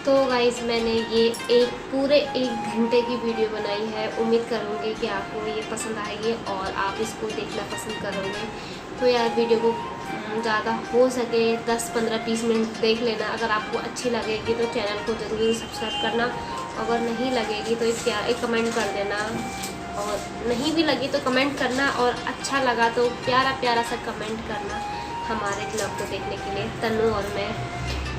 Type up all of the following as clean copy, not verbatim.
तो गाइस मैंने ये एक पूरे 1 घंटे की वीडियो बनाई है। उम्मीद करूँगी कि आपको ये पसंद आएगी और आप इसको देखना पसंद करोगे। तो यार वीडियो को ज़्यादा हो सके 10-15-20 मिनट देख लेना। अगर आपको अच्छी लगेगी तो चैनल को ज़रूर सब्सक्राइब करना। अगर नहीं लगेगी तो एक कमेंट कर देना, और नहीं भी लगी तो कमेंट करना, और अच्छा लगा तो प्यारा प्यारा सा कमेंट करना। हमारे ब्लॉग को देखने के लिए तन्नू और मैं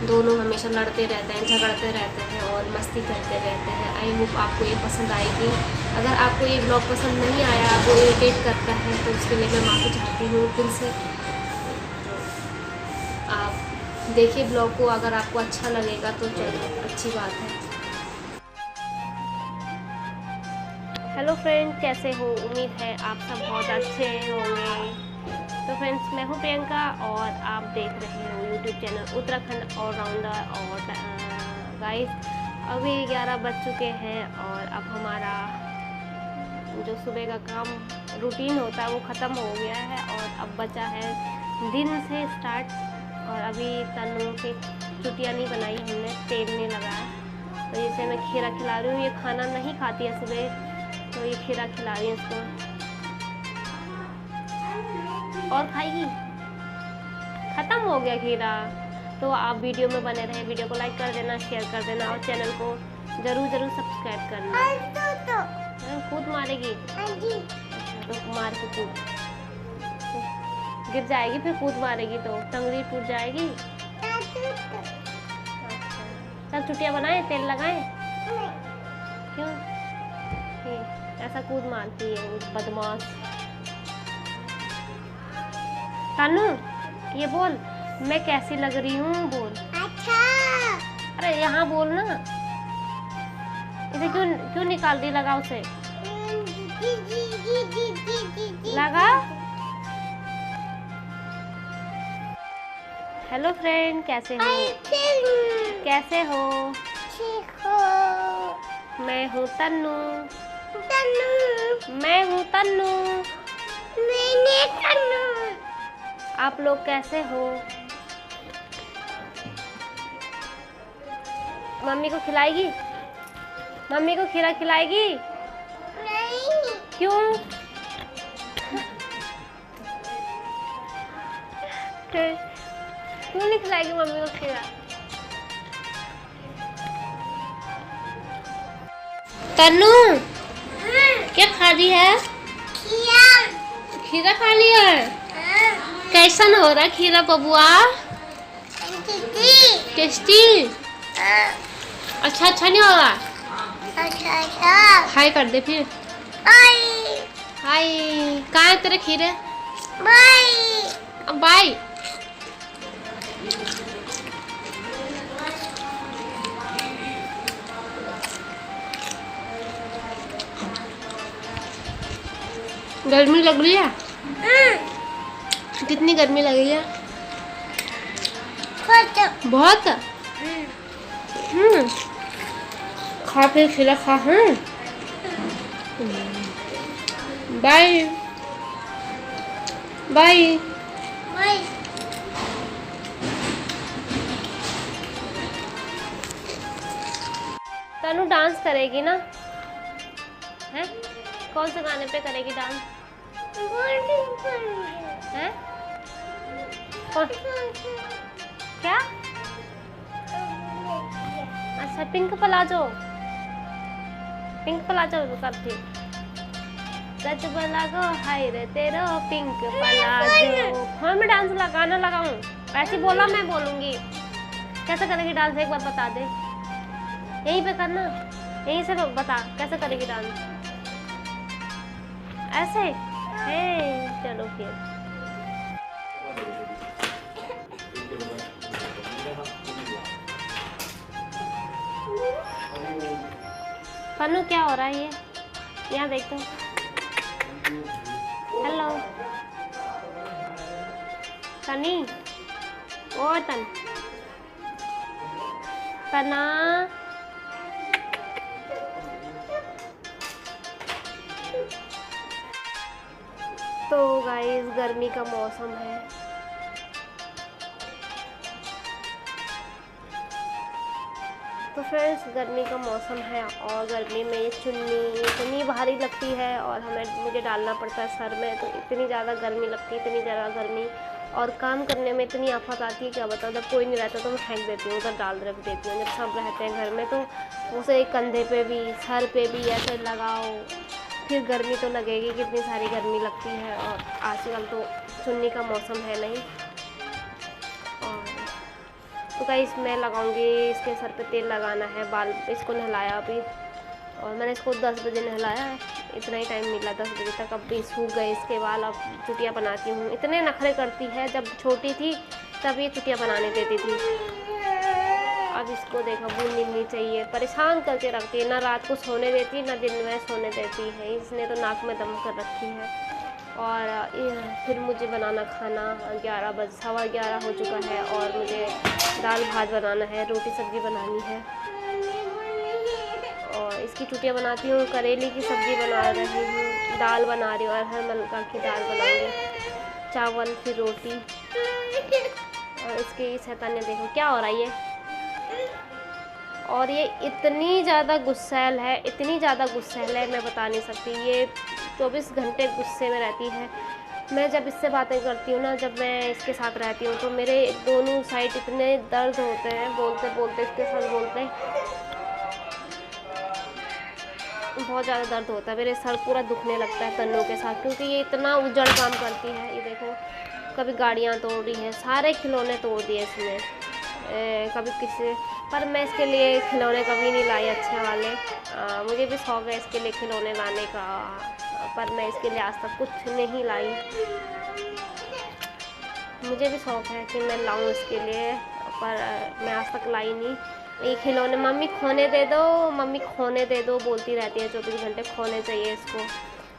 दोनों हमेशा लड़ते रहते हैं, झगड़ते रहते हैं और मस्ती करते रहते हैं। आई होप आपको ये पसंद आएगी। अगर आपको ये ब्लॉग पसंद नहीं आया, आपको इरिटेट करता है, तो उसके लिए मैं माफ़ी चाहती हूँ दिल से। आप देखिए ब्लॉग को, अगर आपको अच्छा लगेगा तो चलो अच्छी बात है। हेलो फ्रेंड, कैसे हो? उम्मीद है आप सब बहुत अच्छे होंगे। तो फ्रेंड्स, मैं हूं प्रियंका और आप देख रहे हो यूट्यूब चैनल उत्तराखंड ऑलराउंडर। और गाइस, अभी 11 बज चुके हैं और अब हमारा जो सुबह का काम रूटीन होता है वो ख़त्म हो गया है और अब बचा है दिन से स्टार्ट। और अभी तन्नू की चुटिया नहीं बनाई हमने, तेल नहीं लगाया। तो इसे मैं खीरा खिला रही हूँ। ये खाना नहीं खाती है सुबह, तो ये खीरा खिला रही हूँ इसको। और खाएगी? ख़त्म हो गया खीरा। तो आप वीडियो में बने रहे, वीडियो को लाइक कर देना, शेयर कर देना और चैनल को ज़रूर सब्सक्राइब करना। कूद मारेगी? तो मार के कूद, गिर जाएगी फिर कूद मारेगी तो टंगड़ी टूट जाएगी। अच्छा, चल चुटिया बनाए, तेल लगाए। क्यों ऐसा कूद मारती है वो बदमाश? तानू, ये बोल, मैं कैसी लग रही हूँ? बोल। अच्छा। अरे यहाँ बोल ना। इसे क्यों निकाल दी? लगा उसे, लगा। हेलो फ्रेंड, कैसे हो? कैसे हो? ठीक हो? मैं हूँ तन्नू। मैं हूँ तन्नू। मैंने तन्नू। आप लोग कैसे हो? मम्मी को खिलाएगी? मम्मी को खीरा खिलाएगी? नहीं। क्यों? क्यों नहीं खिलाएगी मम्मी को खीरा? तन्नू, क्या खा रही है? खीरा। खीरा खा लिया है? कैसन हो रहा है खीरा बबुआ? टेस्टी। अच्छा नहीं हो रहा? अच्छा। हाय कर दे फिर। हाय। कहाँ है तेरे खीरे? Bye bye. गर्मी लग रही है? कितनी गर्मी लग रही है? बहुत। खा फिर खीरा खा। Bye bye. तनु डांस करेगी ना? हैं? कौन से गाने पे करेगी डांस? हैं? क्या? अच्छा, पिंक प्लाजो। पिंक प्लाजो करती। सच लागो हाय रे तेरो पिंक प्लाजो। हाँ, मैं डांस गाना लगाऊं? ऐसे बोला, मैं बोलूंगी। कैसे करेगी डांस एक बार बता दे। यहीं पे करना, यहीं से बता कैसे करेगी डांस। ऐसे है? चलो फिर। पन्नू, क्या हो रहा है ये? यहाँ देख तो। हेलो तनी। ओ तना। तो गाइस, गर्मी का मौसम है। तो फ्रेंड्स गर्मी का मौसम है और गर्मी में ये चुन्नी इतनी भारी लगती है और मुझे डालना पड़ता है सर में, तो इतनी ज़्यादा गर्मी लगती है, इतनी ज़्यादा गर्मी, और काम करने में इतनी आफत आती है क्या बताऊँ। जब कोई नहीं रहता तो मैं फेंक देती हूँ, उधर डाल रख देती हूँ। जब सब रहते हैं घर में तो उसे कंधे पे भी सर पे भी ऐसे लगाओ, फिर गर्मी तो लगेगी, कितनी सारी गर्मी लगती है। और आजकल तो चुन्नी का मौसम है नहीं। तो गाइस मैं लगाऊंगी, इसके सर पे तेल लगाना है, बाल इसको नहलाया अभी, और मैंने इसको 10 बजे नहलाया है, इतना ही टाइम मिला 10 बजे तक। अब भी सूख गए इसके बाल, अब चुटिया बनाती हूँ। इतने नखरे करती है, जब छोटी थी तब ये चुटिया बनाने देती थी, अब इसको देखो बूंदी नहीं चाहिए, परेशान करके रखती है, ना रात को सोने देती ना दिन में सोने देती है। इसने तो नाक में दम कर रखी है। और फिर मुझे बनाना खाना 11:15 हो चुका है, और मुझे दाल भात बनाना है, रोटी सब्ज़ी बनानी है, और इसकी चुटिया बनाती हूँ। करेले की सब्ज़ी बना रही हूँ, दाल बना रही हूँ, अरहर मलका की दाल बनाऊँगी, चावल फिर रोटी। और इसकी शैतानियाँ देखो क्या हो रहा है ये। और ये इतनी ज़्यादा गुस्सैल है, इतनी ज़्यादा गुस्सैल है, मैं बता नहीं सकती। ये 24 घंटे गुस्से में रहती है। मैं जब इससे बातें करती हूँ ना, जब मैं इसके साथ रहती हूँ, तो मेरे दोनों साइड इतने दर्द होते हैं, बोलते बोलते इसके साथ बोलते बहुत ज़्यादा दर्द होता है। मेरे सर पूरा दुखने लगता है तन्नों के साथ, क्योंकि ये इतना उजड़ काम करती है। ये देखो कभी गाड़ियाँ तोड़ दी हैं, सारे खिलौने तोड़ दिए इसने, कभी किसी, पर मैं इसके लिए खिलौने कभी नहीं लाई अच्छे वाले। मुझे भी शौक़ है इसके लिए खिलौने लाने का, पर मैं इसके लिए आज तक कुछ नहीं लाई। मुझे भी शौक़ है कि मैं लाऊं इसके लिए, पर मैं आज तक लाई नहीं। ये खिलौने मम्मी खोने दे दो, मम्मी खोने दे दो बोलती रहती है, 24 घंटे खोने चाहिए इसको।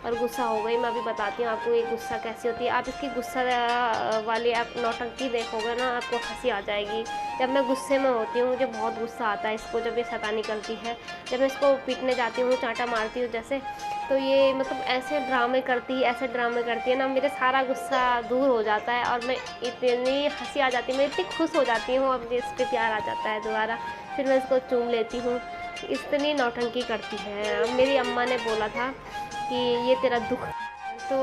और गुस्सा हो गई, मैं अभी बताती हूँ आपको ये गुस्सा कैसी होती है। आप इसकी गुस्सा वाली आप नौटंकी देखोगे ना, आपको हंसी आ जाएगी। जब मैं गुस्से में होती हूँ मुझे बहुत गुस्सा आता है इसको, जब ये शैतानी करती है। जब मैं इसको पीटने जाती हूँ, चांटा मारती हूँ जैसे, तो ये मतलब ऐसे ड्रामे करती है, ऐसे ड्रामे करती है ना, मेरे सारा गुस्सा दूर हो जाता है और मैं इतनी हंसी आ जाती है, मैं इतनी खुश हो जाती हूँ, अब इस पर प्यार आ जाता है दोबारा। फिर मैं इसको चूम लेती हूँ, इतनी नौटंकी करती है। मेरी अम्मा ने बोला था कि ये तेरा दुख, तो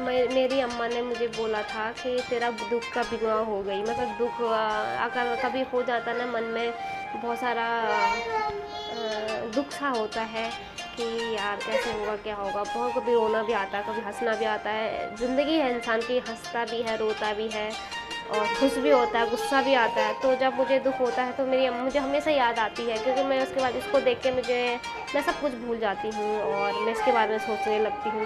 मेरी अम्मा ने मुझे बोला था कि तेरा दुख का बिगवा हो गई। मतलब दुख अगर कभी हो जाता ना मन में, बहुत सारा दुख सा होता है कि यार कैसे होगा क्या होगा। बहुत कभी रोना भी आता है, कभी हंसना भी आता है। ज़िंदगी है इंसान की, हंसता भी है, रोता भी है, और खुश भी होता है, गुस्सा भी आता है। तो जब मुझे दुख होता है तो मुझे हमेशा याद आती है, क्योंकि मैं उसके बाद इसको देख के मैं सब कुछ भूल जाती हूँ और मैं इसके बारे में सोचने लगती हूँ।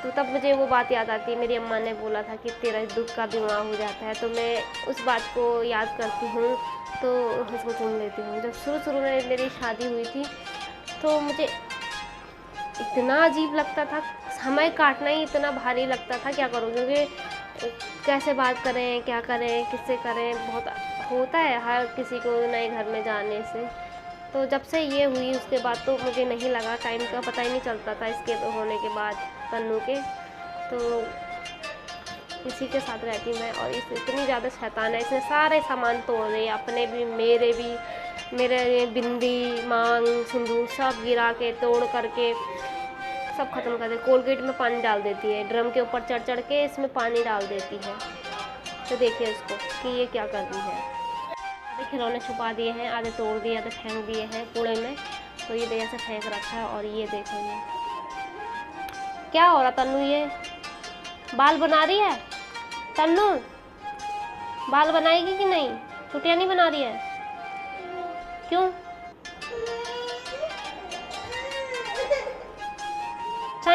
तो तब मुझे वो बात याद आती है, मेरी अम्मा ने बोला था कि तेरा दुख का बीमा हो जाता है। तो मैं उस बात को याद करती हूँ तो उसको चुन लेती हूँ। जब शुरू में मेरी शादी हुई थी तो मुझे इतना अजीब लगता था, समय काटना ही इतना भारी लगता था, क्या करूँ, क्योंकि कैसे बात करें, क्या करें, किससे करें, बहुत होता है हर किसी को नए घर में जाने से। तो जब से ये हुई उसके बाद तो मुझे नहीं लगा, टाइम का पता ही नहीं चलता था इसके होने के बाद, तन्नू के। तो इसी के साथ रहती मैं, और इस इतनी ज़्यादा शैतान है, इसने सारे सामान तोड़ दिए, अपने भी मेरे बिंदी, मांग, सिंदूर सब गिरा के तोड़ करके सब ख़त्म कर दे। कोलगेट में पानी डाल देती है, ड्रम के ऊपर चढ़ के इसमें पानी डाल देती है। तो देखिए इसको कि ये क्या कर रही है। आधे खिलौने छुपा दिए हैं, आधे तोड़ दिए, आधे फेंक दिए हैं कूड़े में। तो ये देखिए से फेंक रखा है। और ये देखो ये क्या हो रहा तन्नू, ये बाल बना रही है। तन्नू बाल बनाएगी कि नहीं, चुटिया नहीं बना रही है, क्यों?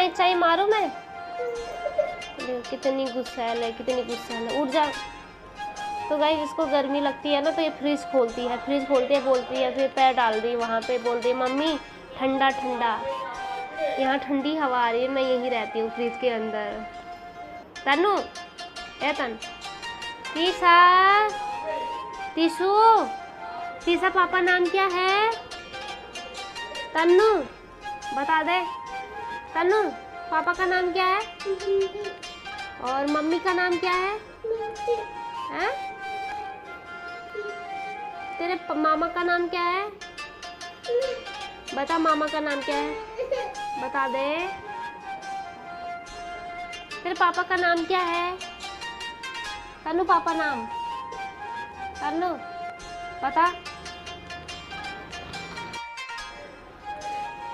चाय मारूं मैं? कितनी गुस्सैल है, कितनी गुस्सैल है, उठ जा। तो गाइस इसको गर्मी लगती है ना, तो ये फ्रिज खोलती है, बोलती है, फिर पैर डाल दी वहाँ पे, बोलती है मम्मी ठंडा ठंडा, यहाँ ठंडी हवा आ रही है, मैं यहीं रहती हूँ फ्रिज के अंदर। तन्नू ए तन तीसा पापा नाम क्या है? तन्नू बता दे, तन्नू पापा का नाम क्या है और मम्मी का नाम क्या है? हैं? तेरे मामा का नाम क्या है? बता मामा का नाम क्या है, बता दे। तेरे पापा का नाम क्या है? तनु पापा नाम, तनु बता।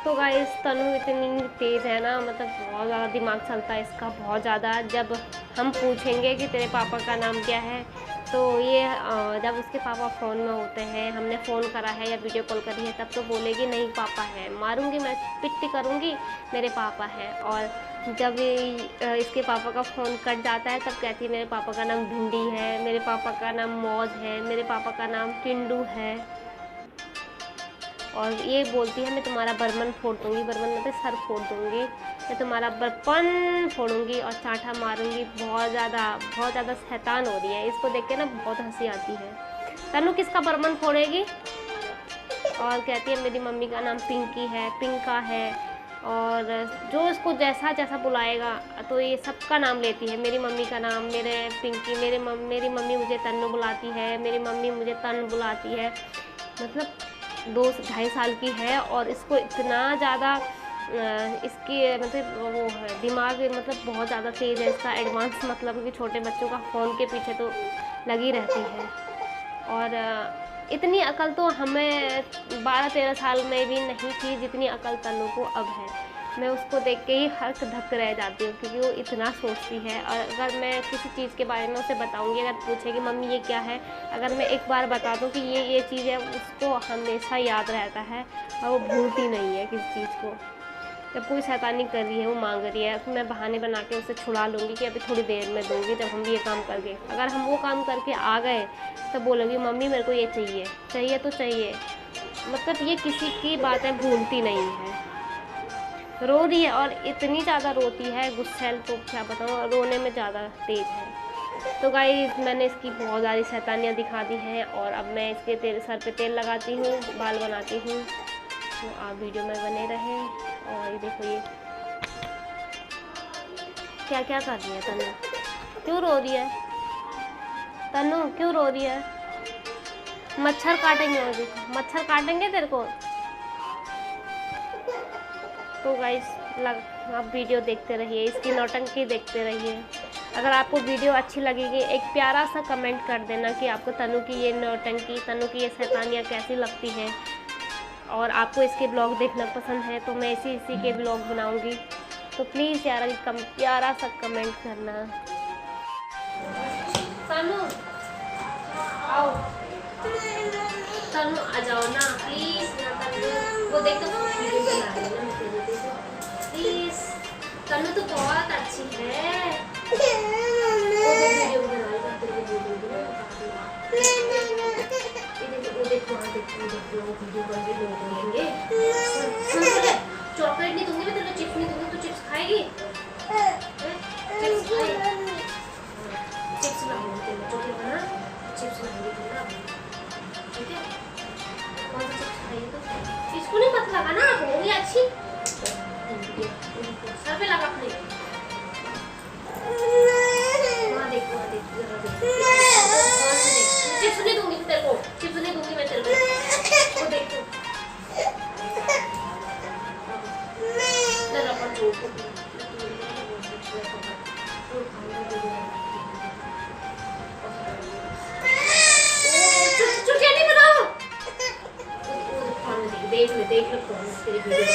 तो गाइस तनु इतनी तेज़ है ना, मतलब बहुत ज़्यादा दिमाग चलता है इसका, बहुत ज़्यादा। जब हम पूछेंगे कि तेरे पापा का नाम क्या है, तो ये जब उसके पापा फ़ोन में होते हैं, हमने फ़ोन करा है या वीडियो कॉल करी है, तब तो बोलेगी नहीं पापा है, मारूंगी मैं, पिट्टी करूंगी, मेरे पापा है। और जब इसके पापा का फ़ोन कट जाता है तब कहती है मेरे पापा का नाम भिंडी है, मेरे पापा का नाम मौज है, मेरे पापा का नाम टिंडू है। और ये बोलती है मैं तुम्हारा बर्मन फोड़ दूँगी, बर्मन मतलब सर फोड़ दूँगी, मैं तुम्हारा बर्पन फोड़ूँगी और चांटा मारूँगी। बहुत ज़्यादा शैतान हो रही है। इसको देख के ना बहुत हंसी आती है। तनु किसका बर्मन फोड़ेगी? और कहती है मेरी मम्मी का नाम पिंकी है, पिंका है, और जो इसको जैसा जैसा बुलाएगा तो ये सबका नाम लेती है। मेरी मम्मी का नाम, मेरे पिंकी, मेरी मम्मी मुझे तन्नू बुलाती है, मेरी मम्मी मुझे तन बुलाती है। मतलब 2-2.5 साल की है और इसको इतना ज़्यादा इसकी मतलब वो है दिमाग, मतलब बहुत ज़्यादा तेज़ है इसका, एडवांस, मतलब कि छोटे बच्चों का फ़ोन के पीछे तो लगी रहती है। और इतनी अकल तो हमें 12-13 साल में भी नहीं थी जितनी अकल तनु को अब है। मैं उसको देख के ही हक धक रह जाती हूँ क्योंकि वो इतना सोचती है। और अगर मैं किसी चीज़ के बारे में उसे बताऊँगी, अगर पूछेगी मम्मी ये क्या है, अगर मैं एक बार बता दूँ कि ये चीज़ है, उसको हमेशा याद रहता है और वो भूलती नहीं है किसी चीज़ को। जब कोई शैतानी कर रही है, वो मांग रही है, तो मैं बहाने बना के उसे छुड़ा लूँगी कि अभी थोड़ी देर में दूँगी जब हम ये काम करके। अगर हम वो काम करके आ गए तो बोलूँगी मम्मी मेरे को ये चाहिए तो चाहिए। मतलब ये किसी की बातें भूलती नहीं है। रो रही है और इतनी ज़्यादा रोती है, गुस्सैल तो क्या बताऊँ, रोने में ज़्यादा तेज़ है। तो गाइस मैंने इसकी बहुत सारी शैतानियाँ दिखा दी हैं और अब मैं इसके सर पे तेल लगाती हूँ, बाल बनाती हूँ। तो आप वीडियो में बने रहें। और ये देखो ये क्या क्या कर रही है तनु, क्यों रो रही है तनु, क्यों रो रही है? मच्छर काटेंगे, और देखो मच्छर काटेंगे तेरे को। तो गाइस आप वीडियो देखते रहिए, इसकी नौटंकी देखते रहिए। अगर आपको वीडियो अच्छी लगेगी एक प्यारा सा कमेंट कर देना कि आपको तनु की ये नौटंकी, तनु की ये शैतानियाँ कैसी लगती हैं। और आपको इसके ब्लॉग देखना पसंद है तो मैं इसी के ब्लॉग बनाऊंगी। तो प्लीज़ यार प्यारा सा कमेंट करना। तनु आओ, तनु आ जाओ ना प्लीज़ ना तनु, वो देखो वीडियो बना रही है ना तेरे से, प्लीज़। तनु तो बहुत अच्छी है, वो वीडियो बना रही है तेरे वीडियो चॉकलेट नहीं दूंगी मैं तेरे को, चिप्स नहीं दूंगी, तू चिप्स खाएगी? चिप्स खाएगी? चिप्स लाऊंगी तेरे को, चॉकलेट बना, चिप्स लाऊंगी तेरे को, ठीक है? कौन सा चिप्स खाएगी तो? इसको नहीं पता लगा ना, हो गई अच्छी, सर पे लगा अपने। वहाँ देख जरा देख, चिप्स नहीं दूंगी तेरे को, चिप्स नहीं दूंगी मैं तेरे को, वो देख तू। चुटिया नहीं बनाओ, देख ले तेरी वीडियो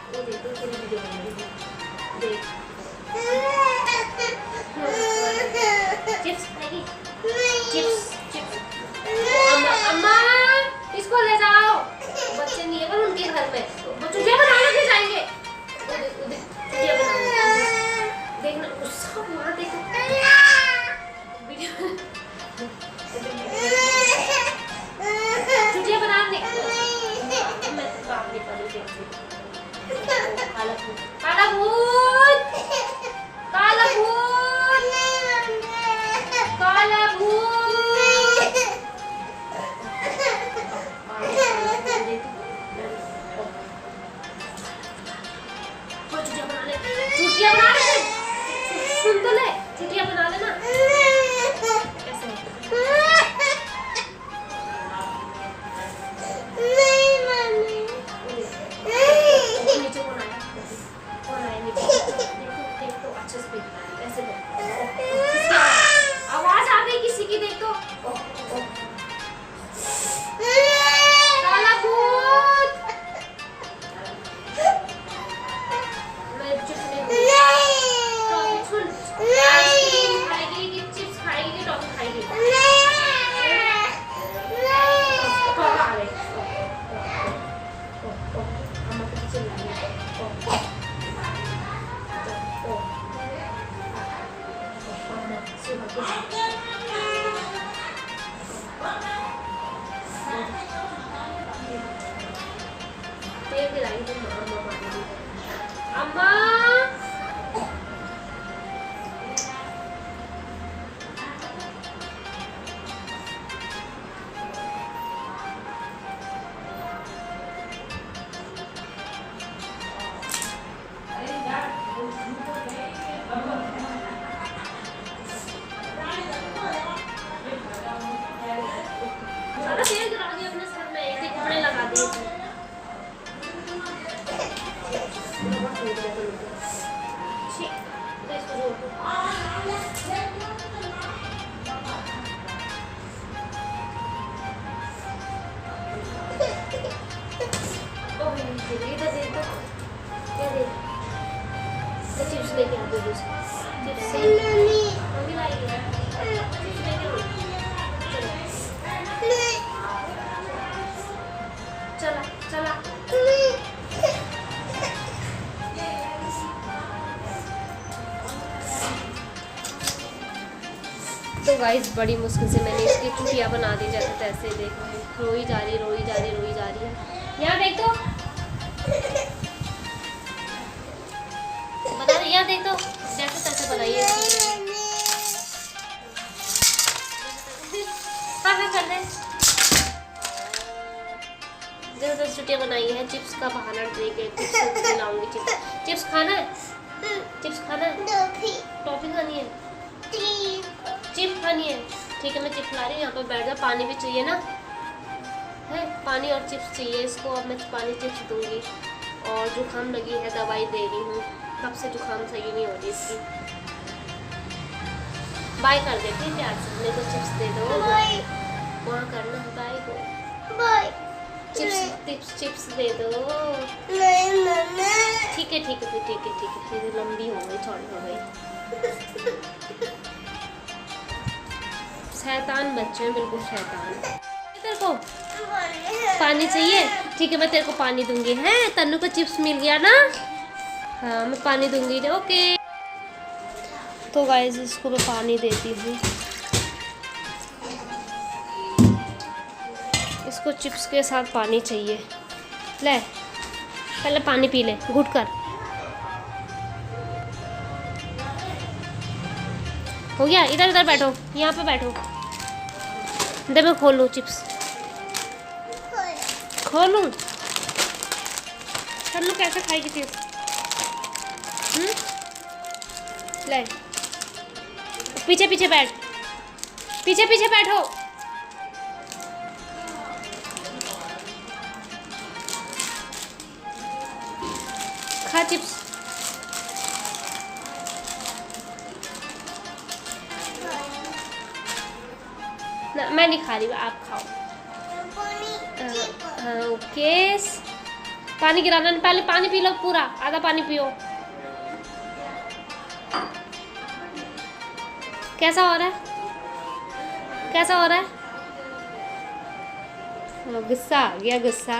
वो देख तेरी वीडियो देख। चिप्स खाएगी? चिप्स अम्मा इसको ले जाओ, बच्चे नहीं है पर उनके घर में चुटिया बनाने के जाएंगे। चुटिया बनाने देखना, गुस्सा वहाँ देखो वीडियो, चुटिया बनाने मैं तो काम नहीं कर रही। काला भूत, काला भूत, काला भूत। चुटिया बना ले, सुन तो ले, चुटिया बना लेना। कैसे गिराई थी अम्मा। इधर दे दो, क्या दे चिप्स लेके आ दो, चिप्स से मम्मी लाएगी चिप्स लेके चला चला। तो गाइस बड़ी मुश्किल से मैंने इसकी चुटिया बना दी, जैसे तैसे देखो रोई जा रही है। यहाँ देख तो बता रही, यहाँ देख तो जैसे तैसे बनाइए। हाँ कर दे, जैसे तैसे चुटिया बनाई है। चिप्स का बहाना देके चिप्स खिलाऊंगी। चिप्स खाना है, चिप्स खाना है, टॉफी खानी है, चिप्स खानी है। ठीक है मैं चिप्स ला रही हूँ, यहाँ पर बैठ जा। पानी भी चाहिए ना, है पानी और चिप्स चाहिए इसको। अब मैं पानी चिप्स दूंगी। और जुकाम लगी है, दवाई दे रही हूँ, तब से जुकाम सही नहीं हो रही इसकी। बाय कर दे ठीक है, आज मेरे को चिप्स दे दो। वहाँ करना है बाय को, बाय। चिप्स दे दो। ठीक है फिर लंबी हो गई, चौड़ी हो गई। शैतान बच्चे हैं, बिल्कुल शैतान। तेरे को पानी चाहिए? ठीक है मैं तेरे को पानी दूंगी। है तन्नू को चिप्स मिल गया ना, हाँ मैं पानी दूंगी। ओके तो गाइस इसको मैं पानी देती हूँ। इसको चिप्स के साथ पानी चाहिए। ले पहले पानी पी ले घुट कर। हो गया, इधर बैठो, यहाँ पे बैठो। दे मैं खोलूँ चिप्स, खोलूँ। तन्नू कैसे खाएगी चिप्स? ले पीछे बैठ, पीछे बैठो। खा चिप्स। ना मैं नहीं खा रही, आप खाओ। हाँ ओके पानी गिराना नहीं, पहले पानी पी लो पूरा, आधा पानी पियो। कैसा हो रहा है? गुस्सा आ गया, गुस्सा।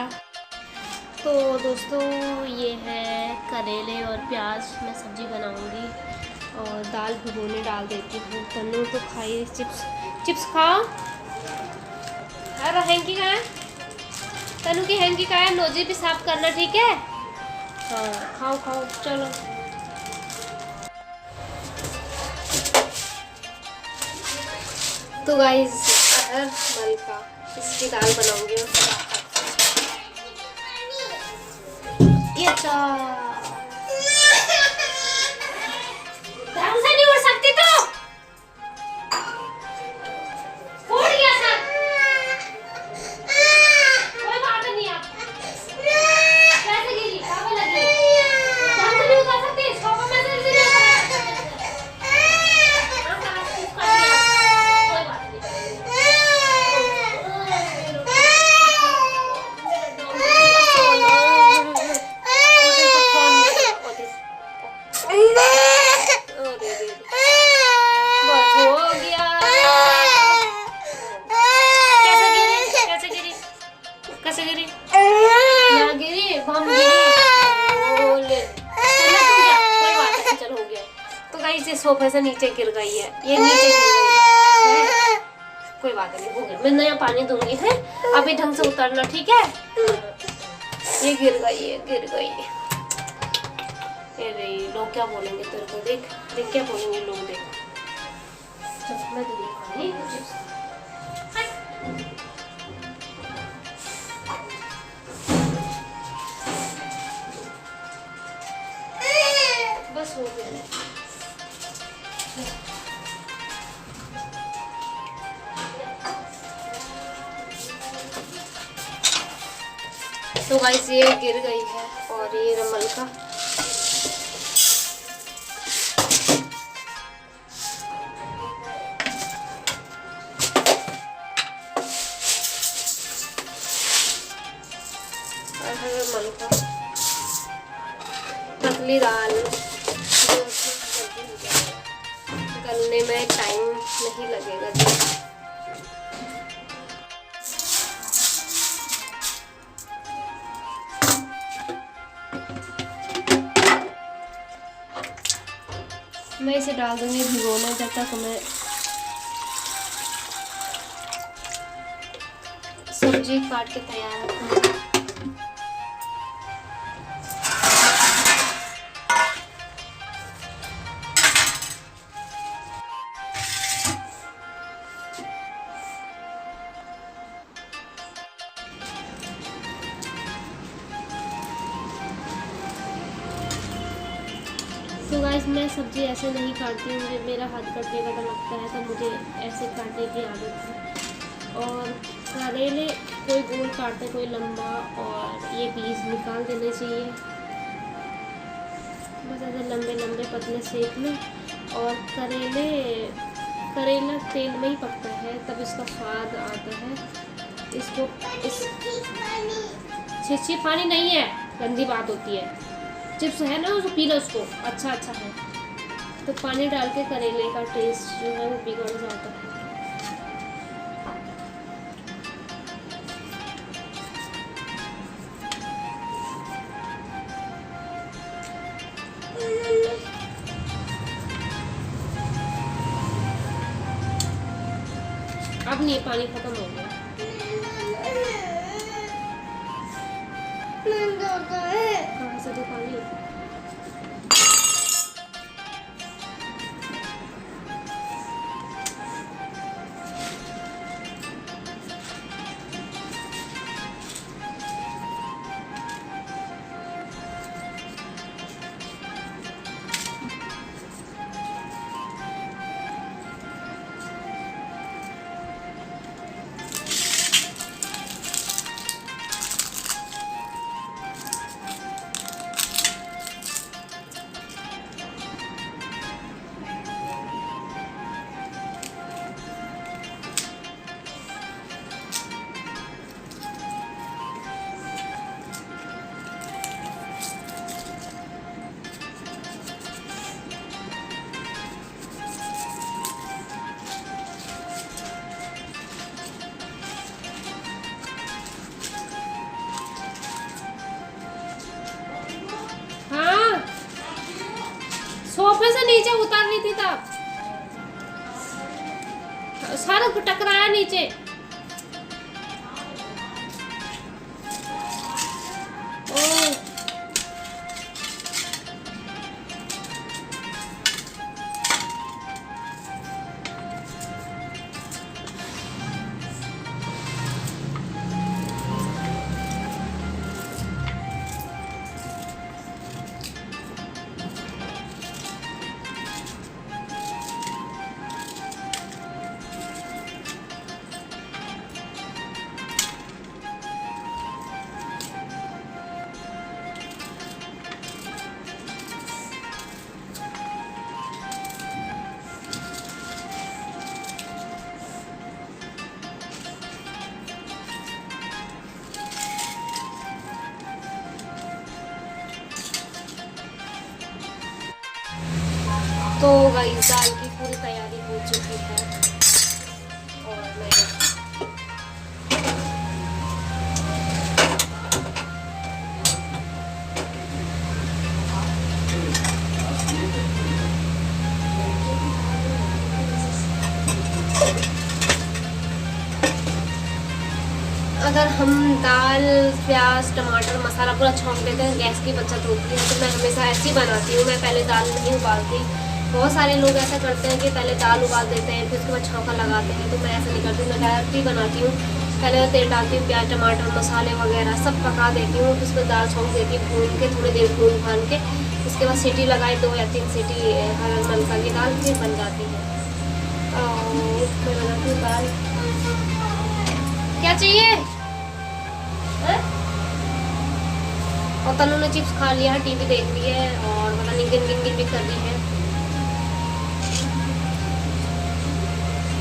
तो दोस्तों ये है करेले और प्याज मैं सब्जी बनाऊंगी और दाल भिगोने डाल देती हूँ। तन्नू तो खाई चिप्स खाओ। अरे हैंकी कहाँ है? तन्नू की हैंकी कहाँ है? नोजी भी साफ करना ठीक है। हाँ खाओ चलो। तो गाइस अरहर दाल का इसकी दाल बनाऊंगी। ये ढंग से नहीं उड़ सकती तो उड़ गया सर। कोई बात नहीं, आप कैसे गिरी? पापा लगी ढंग से नहीं उतर सकती। पापा मैं से नहीं सोफे से नीचे गिर गई है, ये नीचे गिर गई है। कोई बात नहीं, हो गया। मैं नया पानी दूंगी है, अभी ढंग से उतरना ठीक है। ये गिर गई, ये गिर गई। अरे लोग क्या बोलेंगे तेरे को, देख देख क्या बोलेंगे लोग, देख। चल मैं दूंगी पानी कुछ। बस हो गया। तो गाइस ये गिर गई है और ये रमल का पतली दाल जो जल्दी हो जाएगा, गलने में टाइम नहीं लगेगा जी। मैं इसे डाल दूंगी भिगोने जब तक मैं सब्जी काट के तैयार रखूँगी। तो गाइस मैं सब्ज़ी ऐसे नहीं काटती हूँ, मुझे मेरा हाथ कटने का लगता है तो मुझे ऐसे काटने की आदत है। और करेले कोई गोल काटते कोई लंबा, और ये बीज निकाल देने चाहिए बस ऐसे लंबे लंबे पतले सेक में। और करेला तेल में ही पकता है तब इसका स्वाद आता है। इसको इस छिछी पानी नहीं है, गंदी बात होती है। चिप्स है ना उसको पी लो, उसको अच्छा है। तो पानी डाल के करेले का टेस्ट जो है वो बिगड़ जाता है। अब नहीं, पानी खत्म हो गया। कहाँ से दो पानी? सोफे से नीचे उतार रही थी तब सारा टकराया नीचे। तो गाइस दाल की पूरी तैयारी हो चुकी है और मैं अगर हम दाल प्याज टमाटर मसाला पूरा छौंक देते हैं, गैस की बचत होती है। तो मैं हमेशा ऐसी बनाती हूँ। मैं पहले दाल नहीं उबालती। बहुत सारे लोग ऐसा करते हैं कि पहले दाल उबाल देते हैं फिर उसके बाद छौंका लगाते हैं। तो मैं ऐसा नहीं करती, मैं डायरेक्ट ही बनाती हूँ। पहले मैं तेल डालती हूँ, प्याज टमाटर मसाले वगैरह सब पका देती हूँ, फिर उसमें दाल छौंक देती हूँ, भून के थोड़ी देर भून भान के उसके बाद सीटी लगाई 2 या 3 सीटी हरा मलका की दाल फिर बन जाती है। और मैं बनाती हूँ दाल। क्या चाहिए है? और तनु ने चिप्स खा लिया है, टीवी देख रही है और पता नहीं गिन गिन गिन भी कर रही है।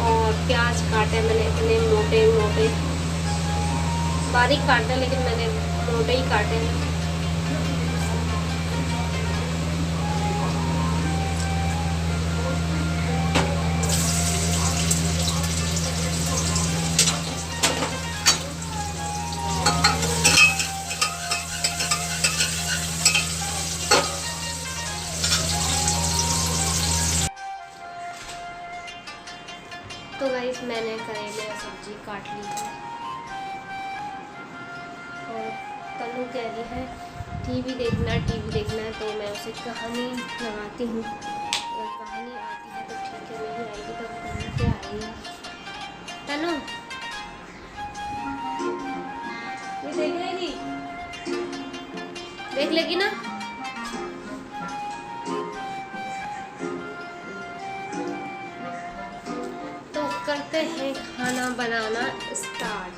और प्याज काटे मैंने इतने मोटे मोटे, बारीक काटे लेकिन मैंने मोटे ही काटे हैं। तो गाइस मैंने करेले और सब्जी काट ली है और तनु कह रही है टीवी देखना है। तो मैं उसे कहानी लगाती हूँ। अगर कहानी आती है तो ठीक है, नहीं आएगी तो कहानी क्या आएगी। तनु ये देख लेगी, देख लेगी ना। करते हैं खाना बनाना स्टार्ट।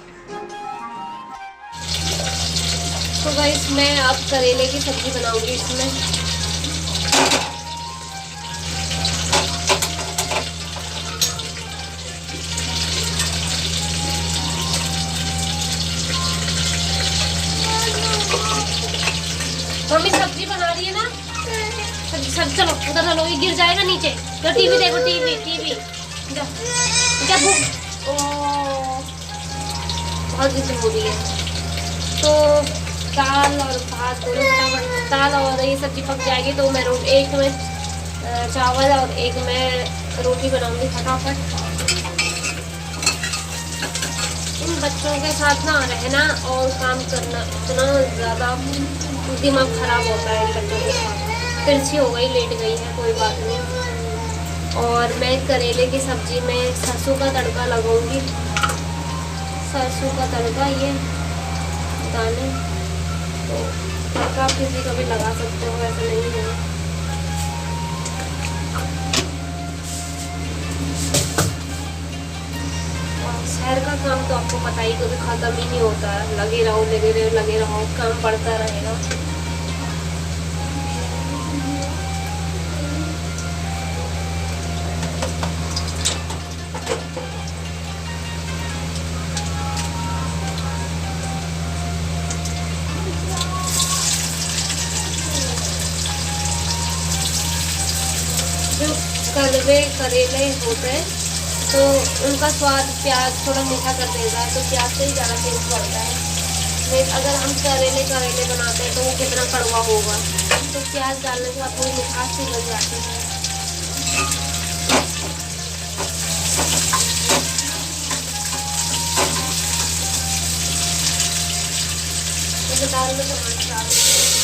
तो गाइस मैं अब करेले की सब्जी बनाऊंगी। इसमें मम्मी सब्जी बना रही है ना, सब चलो उधर चलो, ये गिर जाएगा नीचे। तो टीवी देखो, टीवी क्या भूख बहुत जिद हो रही है। तो दाल और भात दोनों फटाफट, दाल और ये सब्जी पक जाएगी तो मैं एक में चावल और एक में रोटी बनाऊंगी फटाफट। इन बच्चों के साथ ना रहना और काम करना इतना ज़्यादा दिमाग खराब होता है इन बच्चों के साथ। तिरछी हो गई, लेट गई है, कोई बात नहीं। और मैं करेले की सब्जी में सरसों का तड़का लगाऊंगी। सरसों का तड़का, ये दाने तो तड़का आप किसी का भी लगा सकते हो, ऐसा नहीं है। और शहर का काम तो आपको पता ही कभी ख़त्म ही नहीं होता है। लगे रहो, काम बढ़ता रहेगा। जो कड़वे करेले होते हैं तो उनका स्वाद प्याज थोड़ा मीठा कर देता है, तो प्याज से ही ज़्यादा टेस्ट बढ़ता है। नहीं अगर हम करेले बनाते हैं तो वो कितना कड़वा होगा। तो प्याज डालने के बाद थोड़ी मिठास सी बन जाती है। तो दाल में टमाटर डाल देते हैं।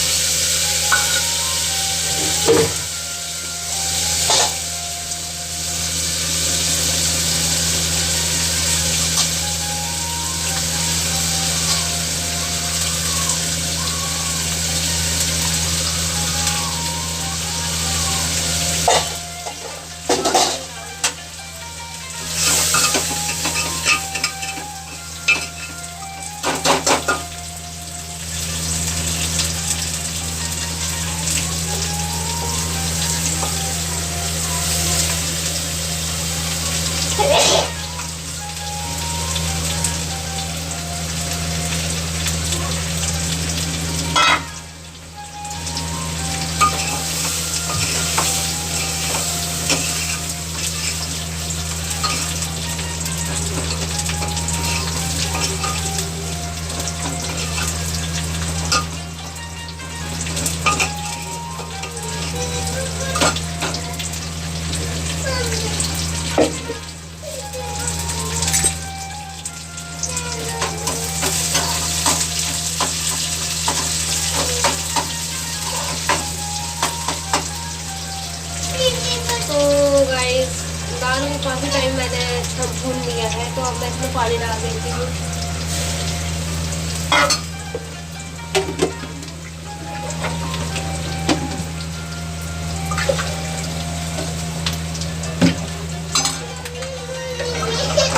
अब मैं इसमें पानी डाल देती हूँ।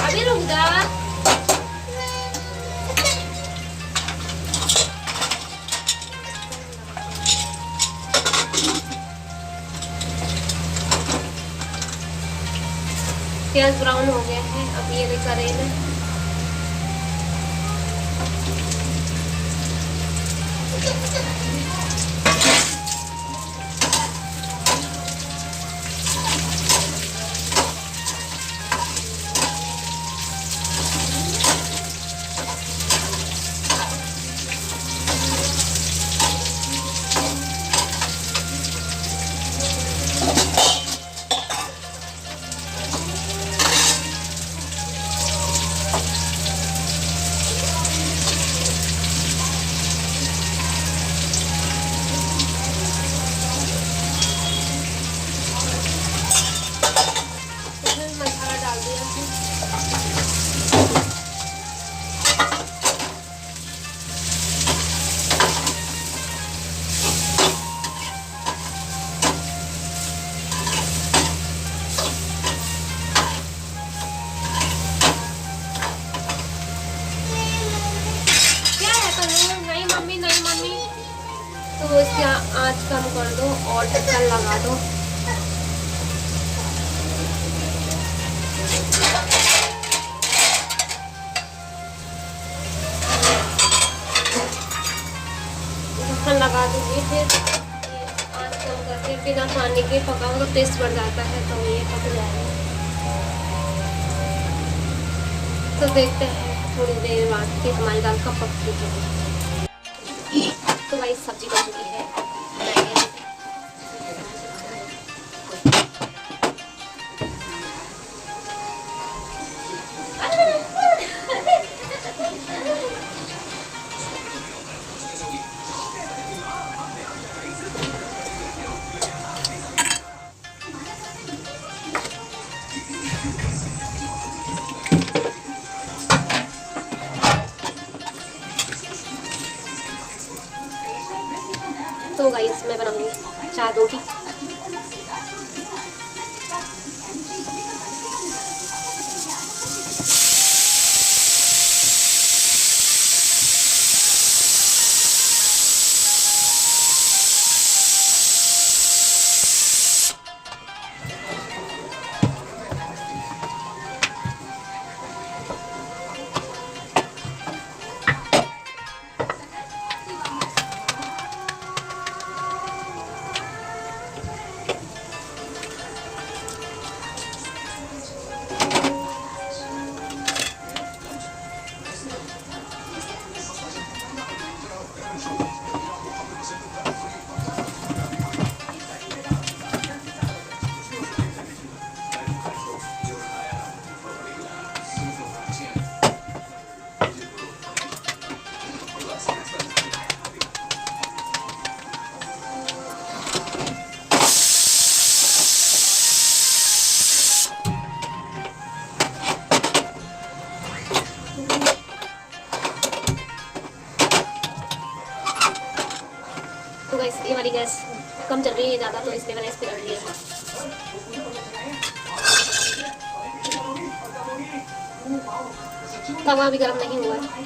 अभी रुक जा। प्याज ब्राउन हो गया है। अब ये करेला तो इसकी आँच कम कर दो और ढक्कन लगा दो। ढक्कन लगा दूंगी, फिर आँच कम करके बिना पानी के पकाओ तो टेस्ट बढ़ जाता है, तो ये पक जाएगा। तो देखते हैं थोड़ी देर बाद कि हमारी दाल कब पकती है। तो भाई सब्जी बन चुकी है। तो गाइस मैं बनाऊंगी चार रोटी। तो गाइस ये वाली गैस कम चल रही है ज़्यादा, तो इसलिए मैंने इस पर रख दिया। तवा अभी गर्म नहीं हुआ है।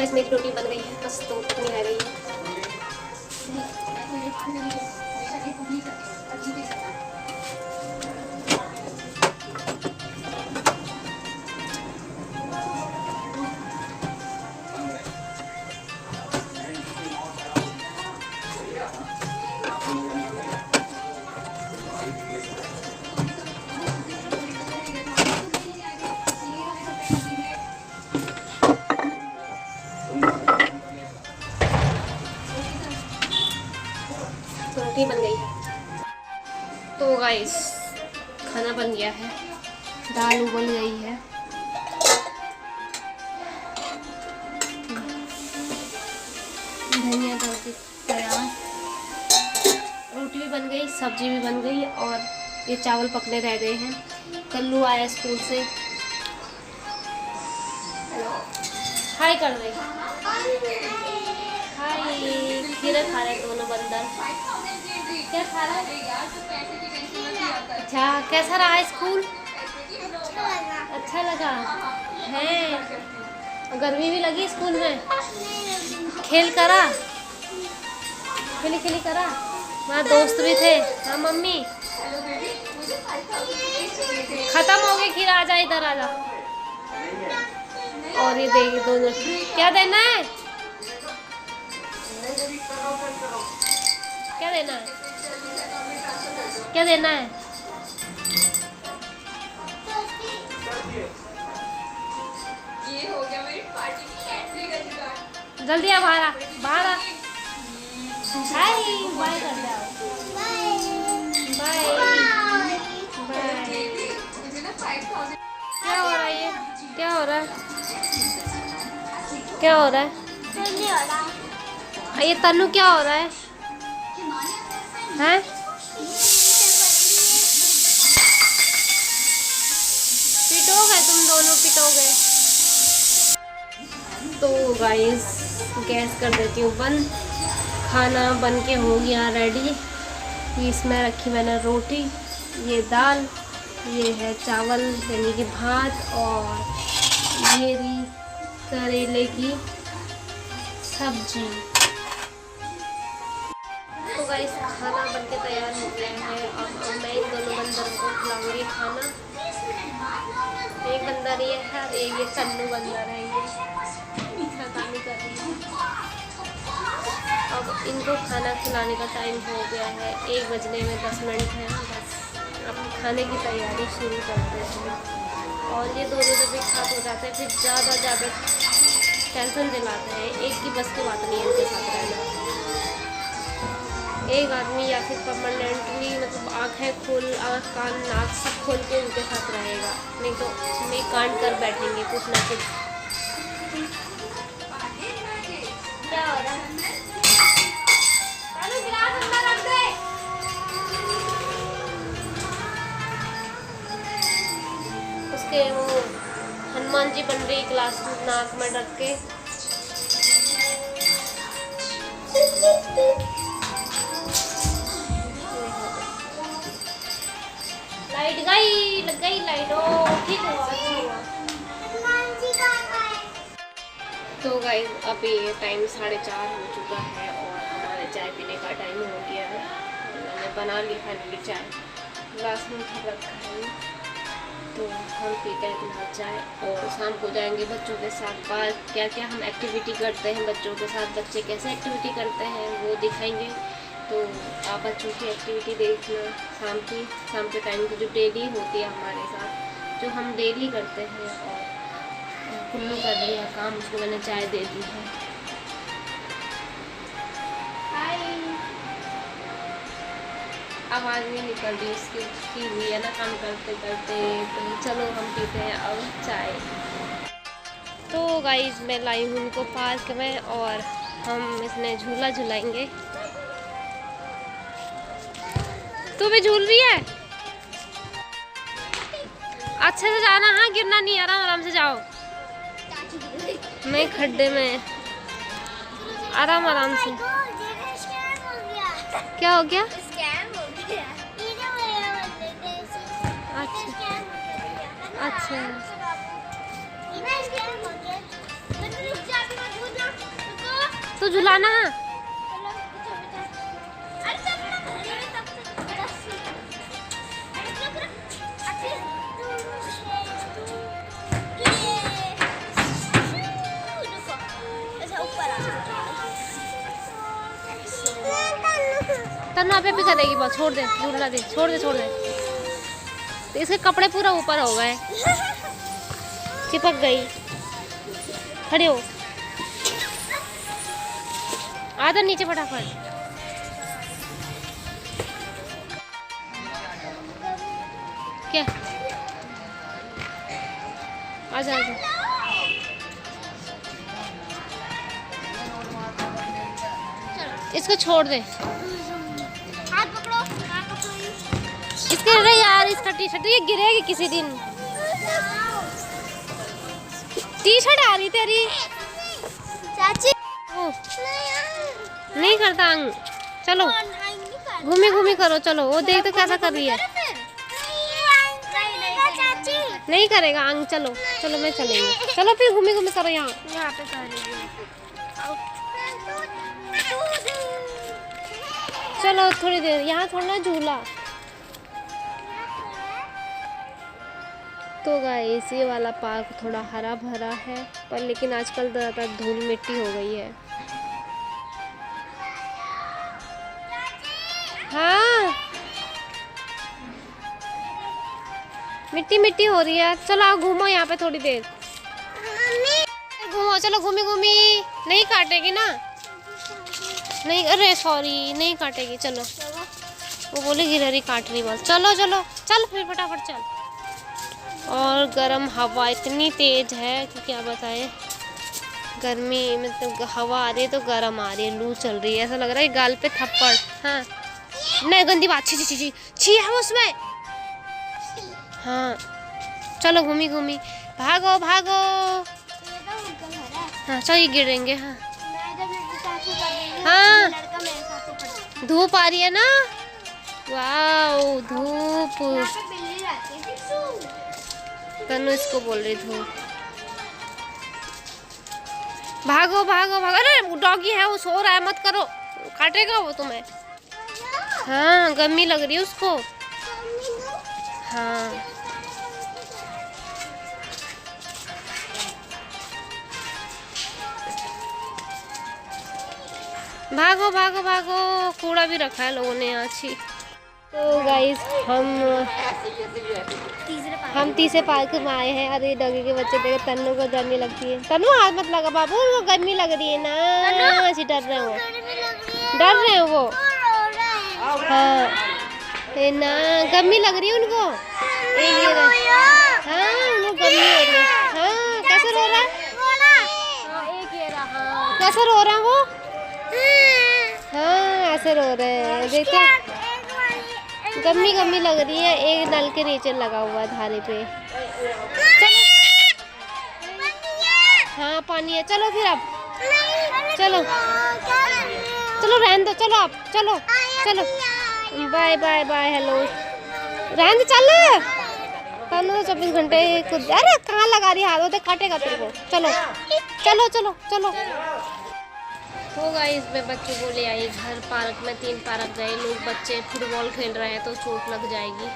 गाइस मेरी रोटी बन गई है, बस तो कितनी रह गई है। रोटी बन गई है। तो गाइस खाना बन गया है, दाल उबल गई है, धनिया डाल के तैयार, रोटी भी बन गई, सब्जी भी बन गई और ये चावल पकने रह गए हैं। कल्लू आया स्कूल से, हाय कर रहे, हाय खीरा खा रहे दोनों बंदर। क्या खा रहा है? अच्छा कैसा रहा स्कूल? अच्छा लगा है। गर्मी भी लगी स्कूल में? खेल करा, खेली करा, वहाँ दोस्त भी थे। हाँ मम्मी खत्म हो गई खीरा, आ जा इधर आ जा। और ये देखिए दोनों, क्या देना है, क्या देना है, क्या देना है? ये हो गया मेरी पार्टी की एंट्री का जुगाड़। जल्दी आ, बाहर आ, बाहर आ। हाय बाय कर जाओ, बाय बाय। क्या हो रहा है ये, क्या हो रहा है, क्या हो रहा है? ये तन्नू क्या हो रहा है? हैं? पिटोगे तुम दोनों, पिटोगे। तो गाइस गैस कर देती हूँ बंद। खाना बन के हो गया रेडी। इसमें रखी मैंने रोटी, ये दाल, ये है चावल यानी कि भात, और ये रही करेले की सब्जी। तो गाइस खाना बनके तैयार हो गया है। अब मैं इन दोनों बंदरों को खिलाऊंगी खाना। एक बंदर ये है, एक ये तन्नू बंदर है, ये शैतानी कर रही है। अब इनको खाना खिलाने का टाइम हो गया है, 1 बजने में 10 मिनट है। बस अब खाने की तैयारी शुरू करते हैं। और ये दोनों जब एक साथ हो जाते हैं फिर ज़्यादा टेंशन दिलाते हैं। एक की बस की बात नहीं है इनके साथ रहना। एक आदमी या फिर परमानेंटली मतलब आँखें खोल, आँख कान नाक सब खोल के उनके साथ रहेगा, नहीं तो मैं कांड कर बैठेंगे कुछ ना कुछ। क्या हो रहा है? गिलास अंदर रख दे। उसके वो हनुमान जी बन रही गिलास नाक में रख के। लाइट गई, लग गई लाइट। ओ ठीक हुआ, अच्छा हुआ। तो गाइस अभी टाइम 4:30 हो चुका है और हमारे चाय पीने का टाइम हो गया है। मैंने बना ली फाइनली चाय, ग्लास में रखा है। तो हम पीते हैं फिलहाल चाय और शाम को जाएंगे बच्चों के साथ बाहर। क्या क्या हम एक्टिविटी करते हैं बच्चों के साथ, बच्चे कैसे एक्टिविटी करते हैं वो दिखाएंगे। तो आप बच्चों की एक्टिविटी देखना, शाम के टाइम की जो डेली होती है हमारे साथ, जो हम डेली करते हैं। और कुल्लू कर रही है काम, उसको मैंने चाय दे दी है। आवाज़ नहीं निकल रही उसकी हुई है ना काम करते करते। तो चलो हम पीते हैं अब चाय। तो गाइस मैं लाई हूँ उनको पार्क में और हम इसमें झूला झूलाएंगे। तू भी झूल रही है? अच्छे से जाना, हाँ गिरना नहीं, आराम से जाओ। मैं खड्डे में, आराम से। क्या हो गया? अच्छा तो झुलाना। तन्नू आप भी करेगी बस, छोड़ दे, झूलना दे, छोड़ दे छोड़ दे। तो इसके कपड़े पूरा ऊपर हो गए, चिपक गई। खड़े हो, आ जा नीचे फटाफट। क्या आजा आजा। इसको छोड़ दे, हाथ पकड़ो, इसके अरे यार इसका टी शर्ट ये गिरेगी किसी दिन। टी शर्ट आ रही तेरी चाची। नहीं करता अंग, चलो घूमी घूमी करो, चलो वो देख तो कैसा कर रही है। नहीं करेगा अंग, चलो चलो मैं चलेंगे, चलो फिर घूमी घूमी करो। यहाँ पे कर रही है। चलो थोड़ी देर यहाँ थोड़ा झूला। तो गाइस ये वाला पार्क थोड़ा हरा भरा है, पर लेकिन आजकल ज़्यादा धूल मिट्टी हो गई है। हाँ मिट्टी मिट्टी हो रही है। चलो आओ घूमो यहाँ पे थोड़ी देर, घूमो चलो, घूमी घूमी। नहीं काटेगी ना, नहीं अरे सॉरी नहीं काटेगी। चलो वो बोले गिरहरी काट रही बस। चलो चलो चल फिर फटाफट चल। और गर्म हवा इतनी तेज है कि क्या बताएं। गर्मी मतलब हवा आ रही है तो गर्म आ रही है, लू चल रही है, ऐसा लग रहा है गाल पे थप्पड़। हाँ नहीं गंदी बात, छी छी छी छी है उसमें। हाँ चलो घूमी घूमी, भागो भागो। हाँ चलो ये गिरेंगे। हाँ हाँ धूप आ रही है ना, वाओ धूप। तनु इसको बोल रही धूप। भागो भागो भागो, अरे डॉगी है वो सो रहा है, मत करो, काटेगा वो तुम्हें। हाँ गर्मी लग रही है उसको। हाँ भागो भागो भागो, कूड़ा भी रखा है लोगों ने यहाँ छी। तो गाइस हम तीसरे पार्क में आए हैं। अरे डॉगी के बच्चे देखो, तन्नू को गर्मी लगती है। तन्नू हाथ मत लगा बाबू, उनको गर्मी लग रही है ना, ऐसे डर रहे हो, डर रहे हो वो। हाँ है ना, गर्मी लग रही है उनको। हाँ उनको गर्मी हो रही है। हाँ कैसे रो रहा है, कैसे रो रहा है वो। हाँ ऐसे रो रहे हैं, देखो गर्मी गर्मी लग रही है। एक नल के नीचे लगा हुआ धारे पे। चलो हाँ पानी है, चलो फिर अब चलो चलो रहने दो, चलो आप चलो चलो बाय बाय बाय हेलो रहने दो, चलो तनु 24 घंटे कुछ। अरे कहाँ लगा रही हाथ, होते काटेगा तेरे को। चलो चलो चलो चलो। हो गाइस मैं बच्चों को ले आई घर, पार्क में 3 पार्क गए लोग, बच्चे फुटबॉल खेल रहे हैं तो चोट लग जाएगी।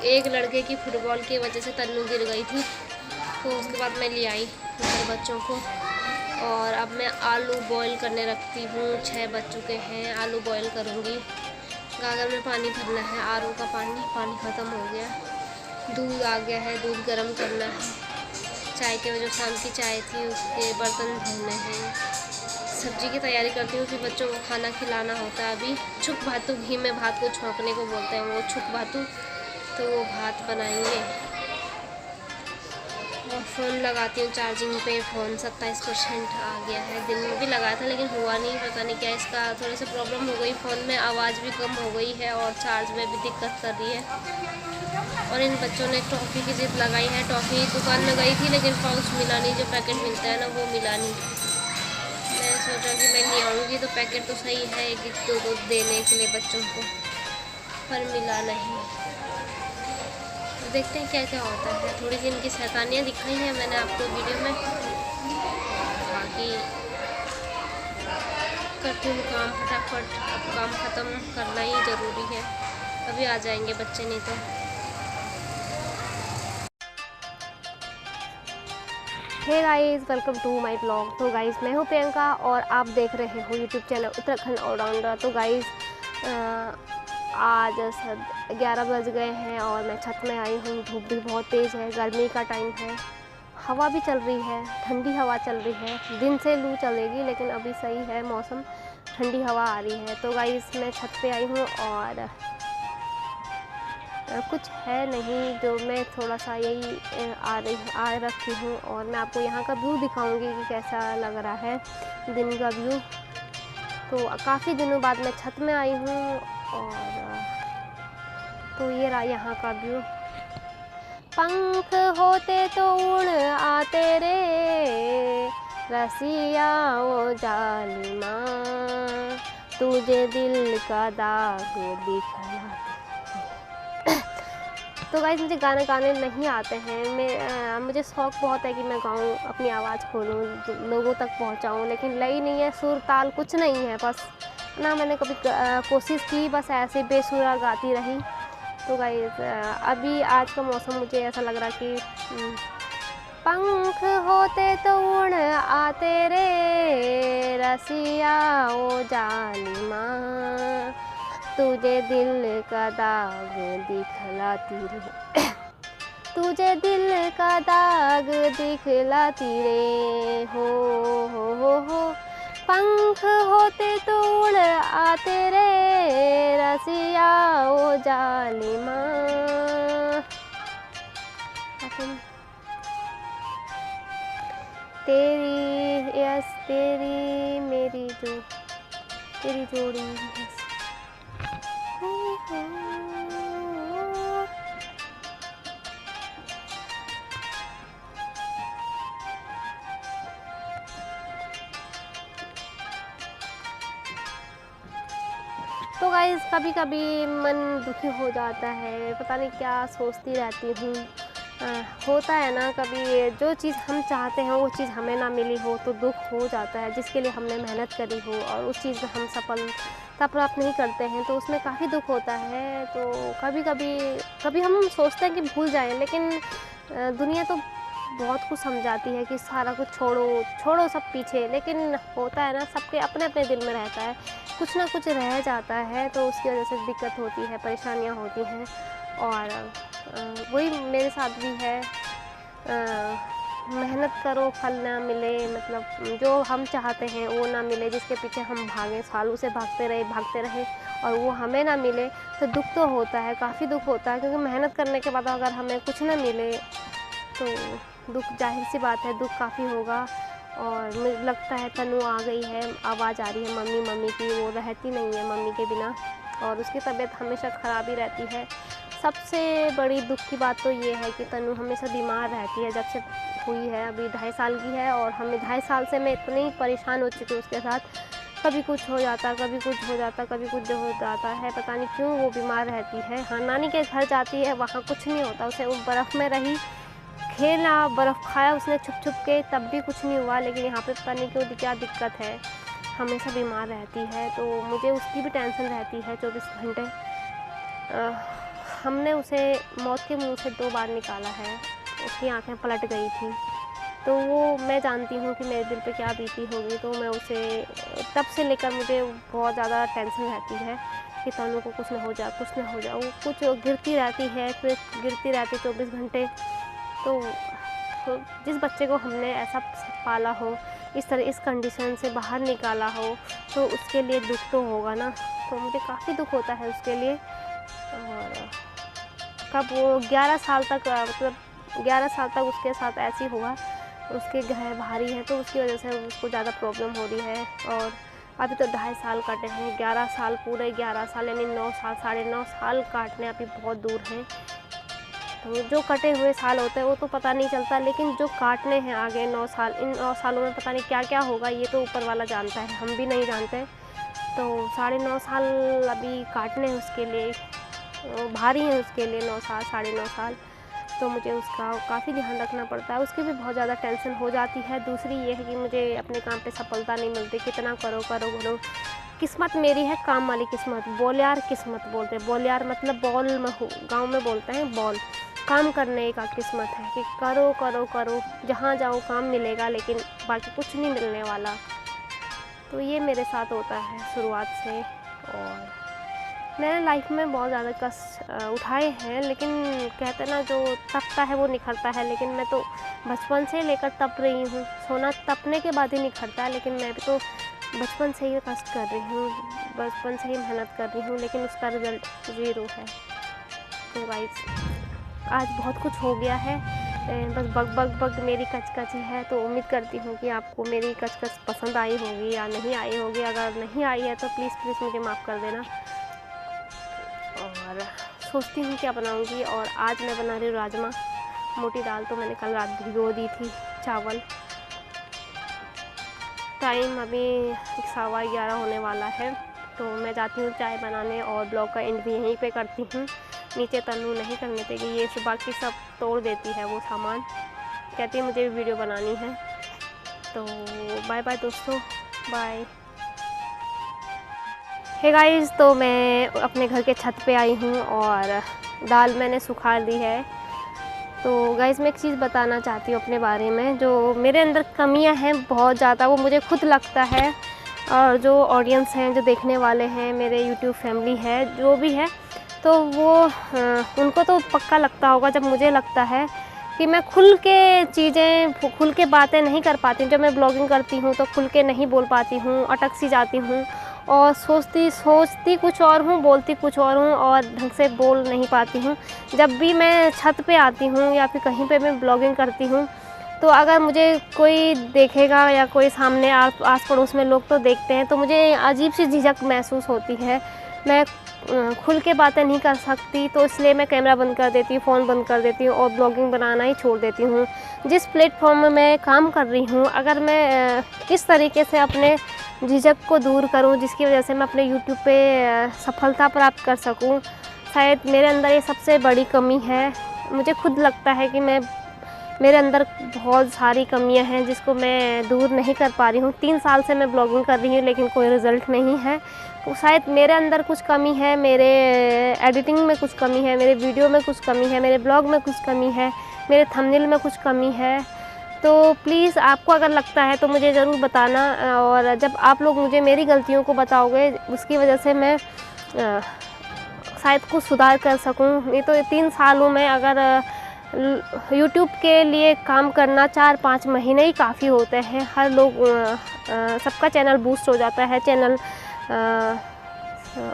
एक लड़के की फुटबॉल की वजह से तन्नू गिर गई थी, तो उसके बाद मैं ले आई घर बच्चों को। और अब मैं आलू बॉईल करने रखती हूँ, 6 बज चुके हैं, आलू बॉईल करूँगी। गागर में पानी भरना है, आरओ का पानी ख़त्म हो गया। दूध आ गया है, दूध गर्म करना है। चाय के जो शाम की चाय थी उसके बर्तन धोने हैं। सब्जी की तैयारी करती हूँ, फिर बच्चों को खाना खिलाना होता है। अभी छुक भातू, घी में भात को छोंकने को बोलते हैं वो, छुक भातू, तो वो भात बनाएंगे। और फ़ोन लगाती हूँ चार्जिंग पे, फ़ोन 27% आ गया है। दिन में भी लगाया था लेकिन हुआ नहीं, पता नहीं क्या इसका थोड़ी सी प्रॉब्लम हो गई। फ़ोन में आवाज़ भी कम हो गई है और चार्ज में भी दिक्कत कर रही है। और इन बच्चों ने टॉफ़ी की जिद लगाई है। टॉफ़ी दुकान में गई थी लेकिन पाउच मिला नहीं, जो पैकेट मिलता है ना वो मिला नहीं। मैं सोचा कि मैं नहीं आऊँगी तो पैकेट तो सही है, एक दो देने के लिए बच्चों को, पर मिला नहीं। तो देखते हैं क्या क्या होता है। थोड़ी सी इनकी शैतानियाँ दिखाई हैं मैंने आपको वीडियो में, बाकी करती हूँ काम फटाफट, अब काम ख़त्म करना ही ज़रूरी है, अभी आ जाएंगे बच्चे नहीं तो। Hey guys, welcome to my blog. तो गाइस, मैं हूँ प्रियंका और आप देख रहे हो यूट्यूब चैनल उत्तराखंड ऑलराउंडर। तो गाइस, आज 11 बज गए हैं और मैं छत में आई हूँ। धूप भी बहुत तेज़ है, गर्मी का टाइम है, हवा भी चल रही है, ठंडी हवा चल रही है। दिन से लू चलेगी लेकिन अभी सही है मौसम, ठंडी हवा आ रही है। तो गाइस, मैं छत पे आई हूँ और कुछ है नहीं, जो मैं थोड़ा सा यही आ रखी हूँ और मैं आपको यहाँ का व्यू दिखाऊंगी कि कैसा लग रहा है दिन का व्यू। तो काफ़ी दिनों बाद मैं छत में आई हूँ और तो ये रहा यहाँ का व्यू। पंख होते तो उड़ आते रे रसिया ओ जालिमा, तुझे दिल का दाग दिखलाते। तो गाइस, मुझे गाना गाने नहीं आते हैं। मुझे शौक़ बहुत है कि मैं गाऊँ, अपनी आवाज़ खोलूँ, लोगों तक पहुँचाऊँ, लेकिन लई नहीं है, सुर ताल कुछ नहीं है, बस ना मैंने कभी कोशिश की, बस ऐसे बेसुरा गाती रही। तो गाइस, अभी आज का मौसम मुझे ऐसा लग रहा कि पंख होते तो उड़ आते रे रसिया ओ जालिमा, तुझे दिल का दाग दिखलाती रे तुझे दिल का दाग दिखलाती रे हो। पंख होते तो उड़ आते रे रसिया ओ जालिमा। तेरी मेरी तेरी जोड़ी यस। तो गाइस, कभी कभी मन दुखी हो जाता है, पता नहीं क्या सोचती रहती हूँ। होता है ना, कभी जो चीज़ हम चाहते हैं वो चीज़ हमें ना मिली हो तो दुख हो जाता है, जिसके लिए हमने मेहनत करी हो और उस चीज़ में हम सफलता प्राप्त नहीं करते हैं तो उसमें काफ़ी दुख होता है। तो कभी हम सोचते हैं कि भूल जाएं, लेकिन दुनिया तो बहुत कुछ समझाती है कि सारा कुछ छोड़ो सब पीछे, लेकिन होता है ना, सबके अपने अपने दिल में रहता है, कुछ ना कुछ रह जाता है, तो उसकी वजह से दिक्कत होती है, परेशानियाँ होती हैं। और वही मेरे साथ भी है। मेहनत करो, फल ना मिले, मतलब जो हम चाहते हैं वो ना मिले, जिसके पीछे हम भागें, सालों से भागते रहे और वो हमें ना मिले तो दुख तो होता है, काफ़ी दुख होता है, क्योंकि मेहनत करने के बाद अगर हमें कुछ ना मिले तो दुख, जाहिर सी बात है, दुख काफ़ी होगा। और मुझे लगता है तनु आ गई है, आवाज़ आ रही है मम्मी की, वो रहती नहीं है मम्मी के बिना और उसकी तबीयत हमेशा ख़राब ही रहती है। सबसे बड़ी दुख की बात तो ये है कि तनु हमेशा बीमार रहती है, जब से हुई है, अभी 2.5 साल की है और हमें 2.5 साल से मैं इतनी परेशान हो चुकी हूँ उसके साथ। कभी कुछ हो जाता, कभी कुछ हो जाता, कभी कुछ हो जाता है, पता नहीं क्यों वो बीमार रहती है। हाँ, नानी के घर जाती है, वहाँ कुछ नहीं होता उसे, वो बर्फ़ में रही, खेला, बर्फ़ खाया उसने छुप के, तब भी कुछ नहीं हुआ, लेकिन यहाँ पे पता नहीं क्यों क्या दिक्कत है, हमेशा बीमार रहती है। तो मुझे उसकी भी टेंशन रहती है 24 घंटे। हमने उसे मौत के मुंह से 2 बार निकाला है, उसकी आंखें पलट गई थी, तो वो मैं जानती हूँ कि मेरे दिल पे क्या बीती होगी। तो मैं उसे तब से लेकर मुझे बहुत ज़्यादा टेंशन रहती है कि तनु को कुछ ना हो जाए, वो कुछ गिरती रहती है, फिर गिरती रहती 24 घंटे। तो जिस बच्चे को हमने ऐसा पाला हो, इस तरह इस कंडीशन से बाहर निकाला हो, तो उसके लिए दुख तो होगा ना। तो मुझे काफ़ी दुख होता है उसके लिए। और कब वो 11 साल तक, मतलब 11 साल तक उसके साथ ऐसे ही हुआ, उसके ग्रह भारी हैं तो उसकी वजह से उसको ज़्यादा प्रॉब्लम हो रही है। और अभी तो 2.5 साल कटे हैं, 11 साल, पूरे 11 साल यानी 9 साल, 9.5 साल काटने अभी बहुत दूर हैं। तो जो कटे हुए साल होते हैं वो तो पता नहीं चलता, लेकिन जो काटने हैं आगे 9 साल, इन 9 सालों में पता नहीं क्या क्या होगा, ये तो ऊपर वाला जानता है, हम भी नहीं जानते। तो 9.5 साल अभी काटने हैं उसके लिए, भारी हैं उसके लिए 9 साल, 9.5 साल। तो मुझे उसका काफ़ी ध्यान रखना पड़ता है। उसकी भी बहुत ज़्यादा टेंशन हो जाती है। दूसरी ये है कि मुझे अपने काम पे सफलता नहीं मिलती, कितना करो करो करो। किस्मत मेरी है काम वाली किस्मत, बोलियार किस्मत बोलते हैं। बोलियार मतलब बॉल में गाँव में बोलते हैं बॉल, काम करने का किस्मत है कि करो करो करो, जहाँ जाओ काम मिलेगा, लेकिन बाकी कुछ नहीं मिलने वाला। तो ये मेरे साथ होता है शुरुआत से। और मैंने लाइफ में बहुत ज़्यादा कष्ट उठाए हैं, लेकिन कहते ना जो तपता है वो निखरता है। लेकिन मैं तो बचपन से लेकर तप रही हूँ। सोना तपने के बाद ही निखरता है, लेकिन मैं भी तो बचपन से ही कष्ट कर रही हूँ, बचपन से ही मेहनत कर रही हूँ, लेकिन उसका रिज़ल्ट 0 है। तो गाइस आज बहुत कुछ हो गया है, बस बग बग बग मेरी कचकच है। तो उम्मीद करती हूँ कि आपको मेरी कचकच पसंद आई होगी या नहीं आई होगी। अगर नहीं आई है तो प्लीज़ मुझे माफ़ कर देना। और सोचती हूँ क्या बनाऊँगी, और आज मैं बना रही हूँ राजमा। मोटी दाल तो मैंने कल रात भिगो दी थी। चावल, टाइम अभी 11:15 होने वाला है। तो मैं जाती हूँ चाय बनाने, और ब्लॉग का एंड भी यहीं पे करती हूँ। नीचे तन्नू नहीं करने देगी, ये सब बाकी सब तोड़ देती है वो सामान, कहती है मुझे भी वीडियो बनानी है। तो बाय बाय दोस्तों, बाय। हे गाइस, तो मैं अपने घर के छत पे आई हूँ और दाल मैंने सुखा ली है। तो गाइस मैं एक चीज़ बताना चाहती हूँ अपने बारे में, जो मेरे अंदर कमियाँ हैं बहुत ज़्यादा, वो मुझे खुद लगता है, और जो ऑडियंस हैं, जो देखने वाले हैं, मेरे यूट्यूब फैमिली है, जो भी है, तो वो उनको तो पक्का लगता होगा। जब मुझे लगता है कि मैं खुल के चीज़ें, खुल के बातें नहीं कर पाती हूँ। जब मैं ब्लॉगिंग करती हूँ तो खुल के नहीं बोल पाती हूँ, अटक सी जाती हूँ, और सोचती कुछ और हूँ, बोलती कुछ और हूँ, और ढंग से बोल नहीं पाती हूँ। जब भी मैं छत पे आती हूँ या फिर कहीं पे मैं ब्लॉगिंग करती हूँ, तो अगर मुझे कोई देखेगा या कोई सामने आस पड़ोस में लोग तो देखते हैं, तो मुझे अजीब सी झिझक महसूस होती है। मैं खुल के बातें नहीं कर सकती, तो इसलिए मैं कैमरा बंद कर देती हूँ, फ़ोन बंद कर देती हूँ, और ब्लॉगिंग बनाना ही छोड़ देती हूँ। जिस प्लेटफॉर्म में मैं काम कर रही हूँ, अगर मैं किस तरीके से अपने झिझक को दूर करूं, जिसकी वजह से मैं अपने यूट्यूब पे सफलता प्राप्त कर सकूं, शायद मेरे अंदर ये सबसे बड़ी कमी है। मुझे खुद लगता है कि मेरे अंदर बहुत सारी कमियां हैं जिसको मैं दूर नहीं कर पा रही हूँ। 3 साल से मैं ब्लॉगिंग कर रही हूँ, लेकिन कोई रिज़ल्ट नहीं है। तो शायद मेरे अंदर कुछ कमी है, मेरे एडिटिंग में कुछ कमी है, मेरे वीडियो में कुछ कमी है, मेरे ब्लॉग में कुछ कमी है, मेरे थंबनेल में कुछ कमी है। तो प्लीज़ आपको अगर लगता है तो मुझे ज़रूर बताना, और जब आप लोग मुझे मेरी गलतियों को बताओगे, उसकी वजह से मैं शायद कुछ सुधार कर सकूं। नहीं तो 3 सालों में अगर यूट्यूब के लिए काम करना 4-5 महीने ही काफ़ी होते हैं। हर लोग सबका चैनल बूस्ट हो जाता है, चैनल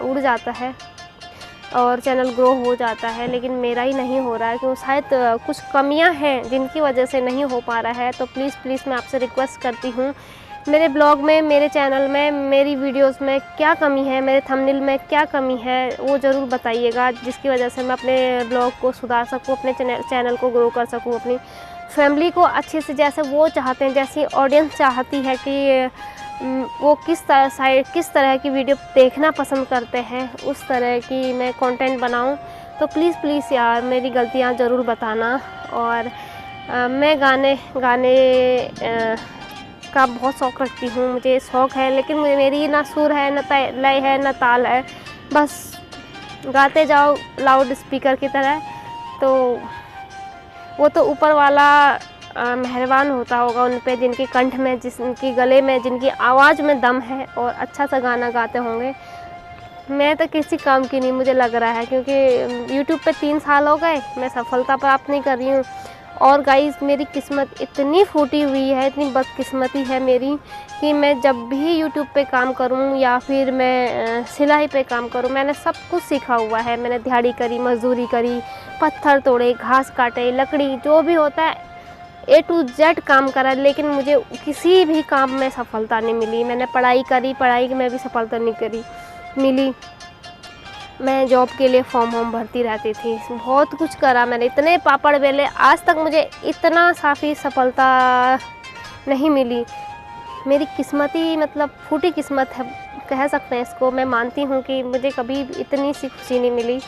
उड़ जाता है और चैनल ग्रो हो जाता है, लेकिन मेरा ही नहीं हो रहा है। क्यों? शायद कुछ कमियां हैं जिनकी वजह से नहीं हो पा रहा है। तो प्लीज़ मैं आपसे रिक्वेस्ट करती हूँ, मेरे ब्लॉग में, मेरे चैनल में, मेरी वीडियोस में क्या कमी है, मेरे थंबनेल में क्या कमी है, वो ज़रूर बताइएगा, जिसकी वजह से मैं अपने ब्लॉग को सुधार सकूँ, अपने चैनल को ग्रो कर सकूँ, अपनी फैमिली को अच्छे से, जैसे वो चाहते हैं, जैसी ऑडियंस चाहती है कि वो किस तरह की वीडियो देखना पसंद करते हैं, उस तरह की मैं कंटेंट बनाऊं। तो प्लीज़ यार मेरी गलतियां ज़रूर बताना। और मैं गाने का बहुत शौक़ रखती हूँ, मुझे शौक़ है, लेकिन मेरी ना सुर है, ना लय है, ना ताल है, बस गाते जाओ लाउड स्पीकर की तरह। तो वो तो ऊपर वाला मेहरबान होता होगा उन पे, जिनकी कंठ में, जिनकी गले में, जिनकी आवाज़ में दम है और अच्छा सा गाना गाते होंगे। मैं तो किसी काम की नहीं, मुझे लग रहा है, क्योंकि यूट्यूब पे 3 साल हो गए, मैं सफलता प्राप्त नहीं कर रही हूँ। और गाइस मेरी किस्मत इतनी फूटी हुई है, इतनी बदकिस्मती है मेरी, कि मैं जब भी यूट्यूब पे काम करूँ या फिर मैं सिलाई पे काम करूँ, मैंने सब कुछ सीखा हुआ है। मैंने दिहाड़ी करी, मजदूरी करी, पत्थर तोड़े, घास काटे, लकड़ी, जो भी होता है A to Z काम करा, लेकिन मुझे किसी भी काम में सफलता नहीं मिली। मैंने पढ़ाई करी, पढ़ाई में भी सफलता नहीं मिली। मैं जॉब के लिए फॉर्म भरती रहती थी, बहुत कुछ करा मैंने, इतने पापड़ बेले, आज तक मुझे इतना साफ़ी सफलता नहीं मिली। मेरी किस्मत ही मतलब फूटी किस्मत है, कह सकते हैं इसको। मैं मानती हूँ कि मुझे कभी इतनी सी खुशी नहीं मिली।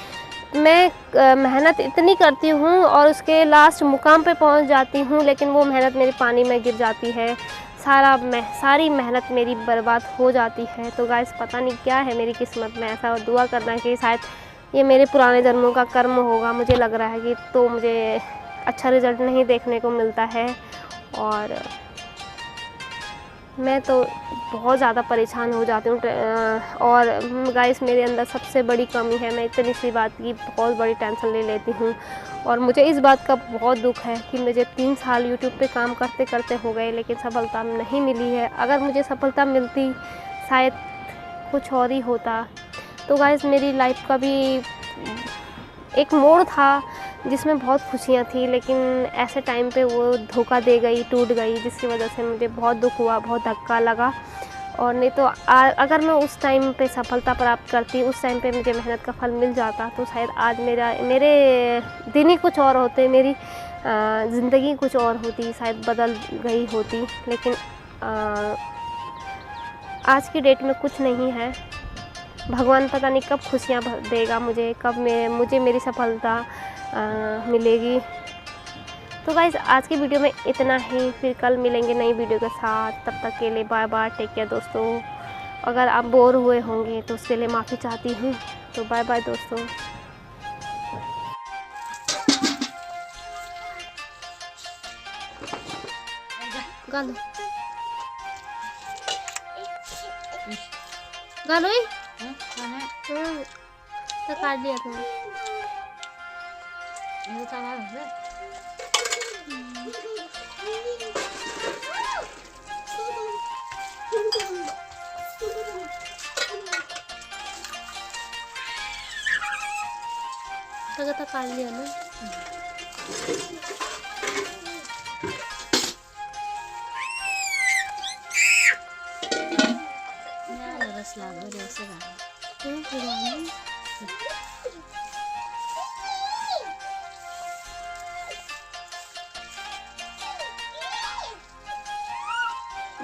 मैं मेहनत इतनी करती हूँ और उसके लास्ट मुकाम पे पहुँच जाती हूँ, लेकिन वो मेहनत मेरी पानी में गिर जाती है। सारी मेहनत मेरी बर्बाद हो जाती है। तो गाइस पता नहीं क्या है मेरी किस्मत में ऐसा, और दुआ करना कि शायद ये मेरे पुराने जन्मों का कर्म होगा। मुझे लग रहा है कि तो मुझे अच्छा रिज़ल्ट नहीं देखने को मिलता है, और मैं तो बहुत ज़्यादा परेशान हो जाती हूँ। और गाइस मेरे अंदर सबसे बड़ी कमी है, मैं इतनी सी बात की बहुत बड़ी टेंशन ले लेती हूँ। और मुझे इस बात का बहुत दुख है कि मुझे 3 साल यूट्यूब पे काम करते करते हो गए, लेकिन सफलता नहीं मिली है। अगर मुझे सफलता मिलती शायद कुछ और ही होता। तो गाइस मेरी लाइफ का भी एक मोड़ था जिसमें बहुत खुशियाँ थी, लेकिन ऐसे टाइम पे वो धोखा दे गई, टूट गई, जिसकी वजह से मुझे बहुत दुख हुआ, बहुत धक्का लगा। और नहीं तो अगर मैं उस टाइम पे सफलता प्राप्त करती, उस टाइम पे मुझे मेहनत का फल मिल जाता, तो शायद आज मेरे दिन ही कुछ और होते, मेरी ज़िंदगी कुछ और होती, शायद बदल गई होती। लेकिन आज की डेट में कुछ नहीं है। भगवान पता नहीं कब खुशियाँ देगा मुझे, कब मुझे मेरी सफलता मिलेगी। तो गाइज़ आज की वीडियो में इतना ही, फिर कल मिलेंगे नई वीडियो के साथ। तब तक के लिए बाय बाय, टेक केयर दोस्तों। अगर आप बोर हुए होंगे तो उसके लिए माफ़ी चाहती हूँ। तो बाय बाय दोस्तों। गालो गालो ही तो काट दिया तुमने। तो काट लिया ना। रस लागो जैसे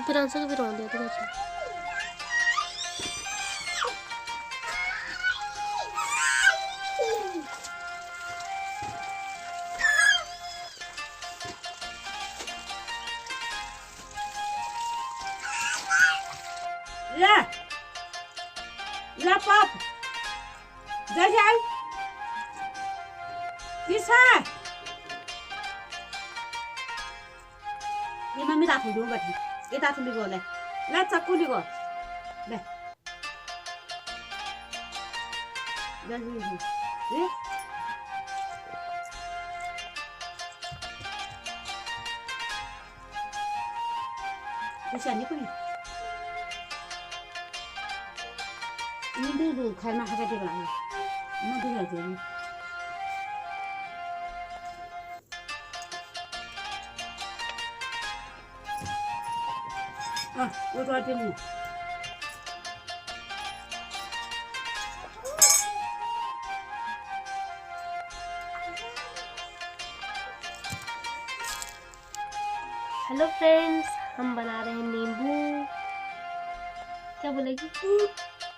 फिर आंसर को भी रोन दिया तो ला पाप जा जाए किसा ये मम्मी ताथु दो बैठी ये ताथु लिगो ले चक्कू लिगो ले ये किसा नहीं कोई ini dulu karena harga dia lagi, mana dia aja ni. Itu aja ni. Hello friends, हम बना रहे हैं नींबू। क्या बोलेगी?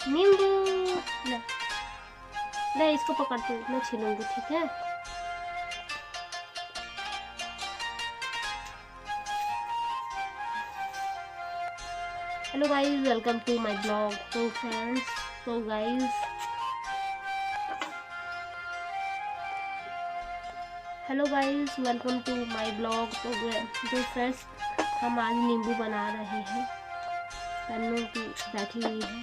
नींबू। ले इसको पकड़ती हूँ, मैं छीलूंगी, ठीक है? Hello guys, welcome to my blog. तो फ्रेंड्स, तो guys hello guys, welcome to my blog. तो फ्रेंड्स, हम आज नींबू बना रहे हैं। तन्नू की बैठी हुई है।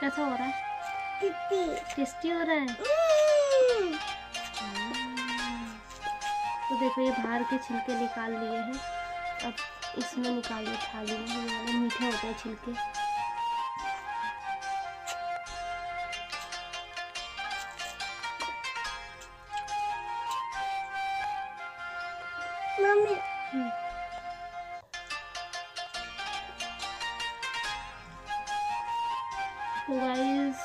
कैसा हो रहा है? टेस्टी हो रहा है। तो देखो ये बाहर के छिलके निकाल लिए हैं, अब इसमें निकालिए थाली में। ये वाले मीठे होते हैं छिलके। मम्मी तो गाइस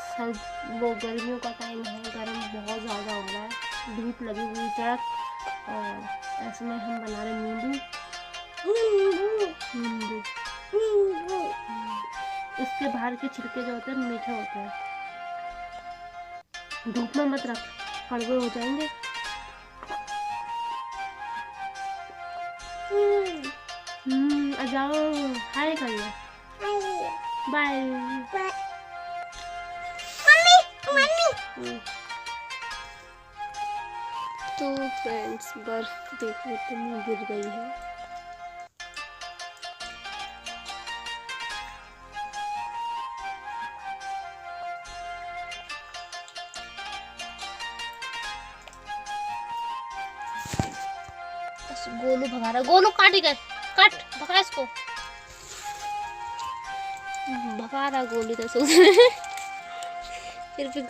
वो गर्मियों का टाइम है, गर्म बहुत ज़्यादा हो रहा है, धूप लगी हुई चढ़क, और इसमें हम बना रहे नींबू। नींबू इसके बाहर के छिलके जो होते हैं मीठे होते हैं। धूप में मत रख, कड़वे हो जाएंगे। आ जाओ, हाय करिए, बाय। तो फ्रेंड्स बर्फ देखो इतनी गिर गई है। गोलू भगा रहा, गोलू काट भगा इसको, भगा रहा गोलू तो फिर भी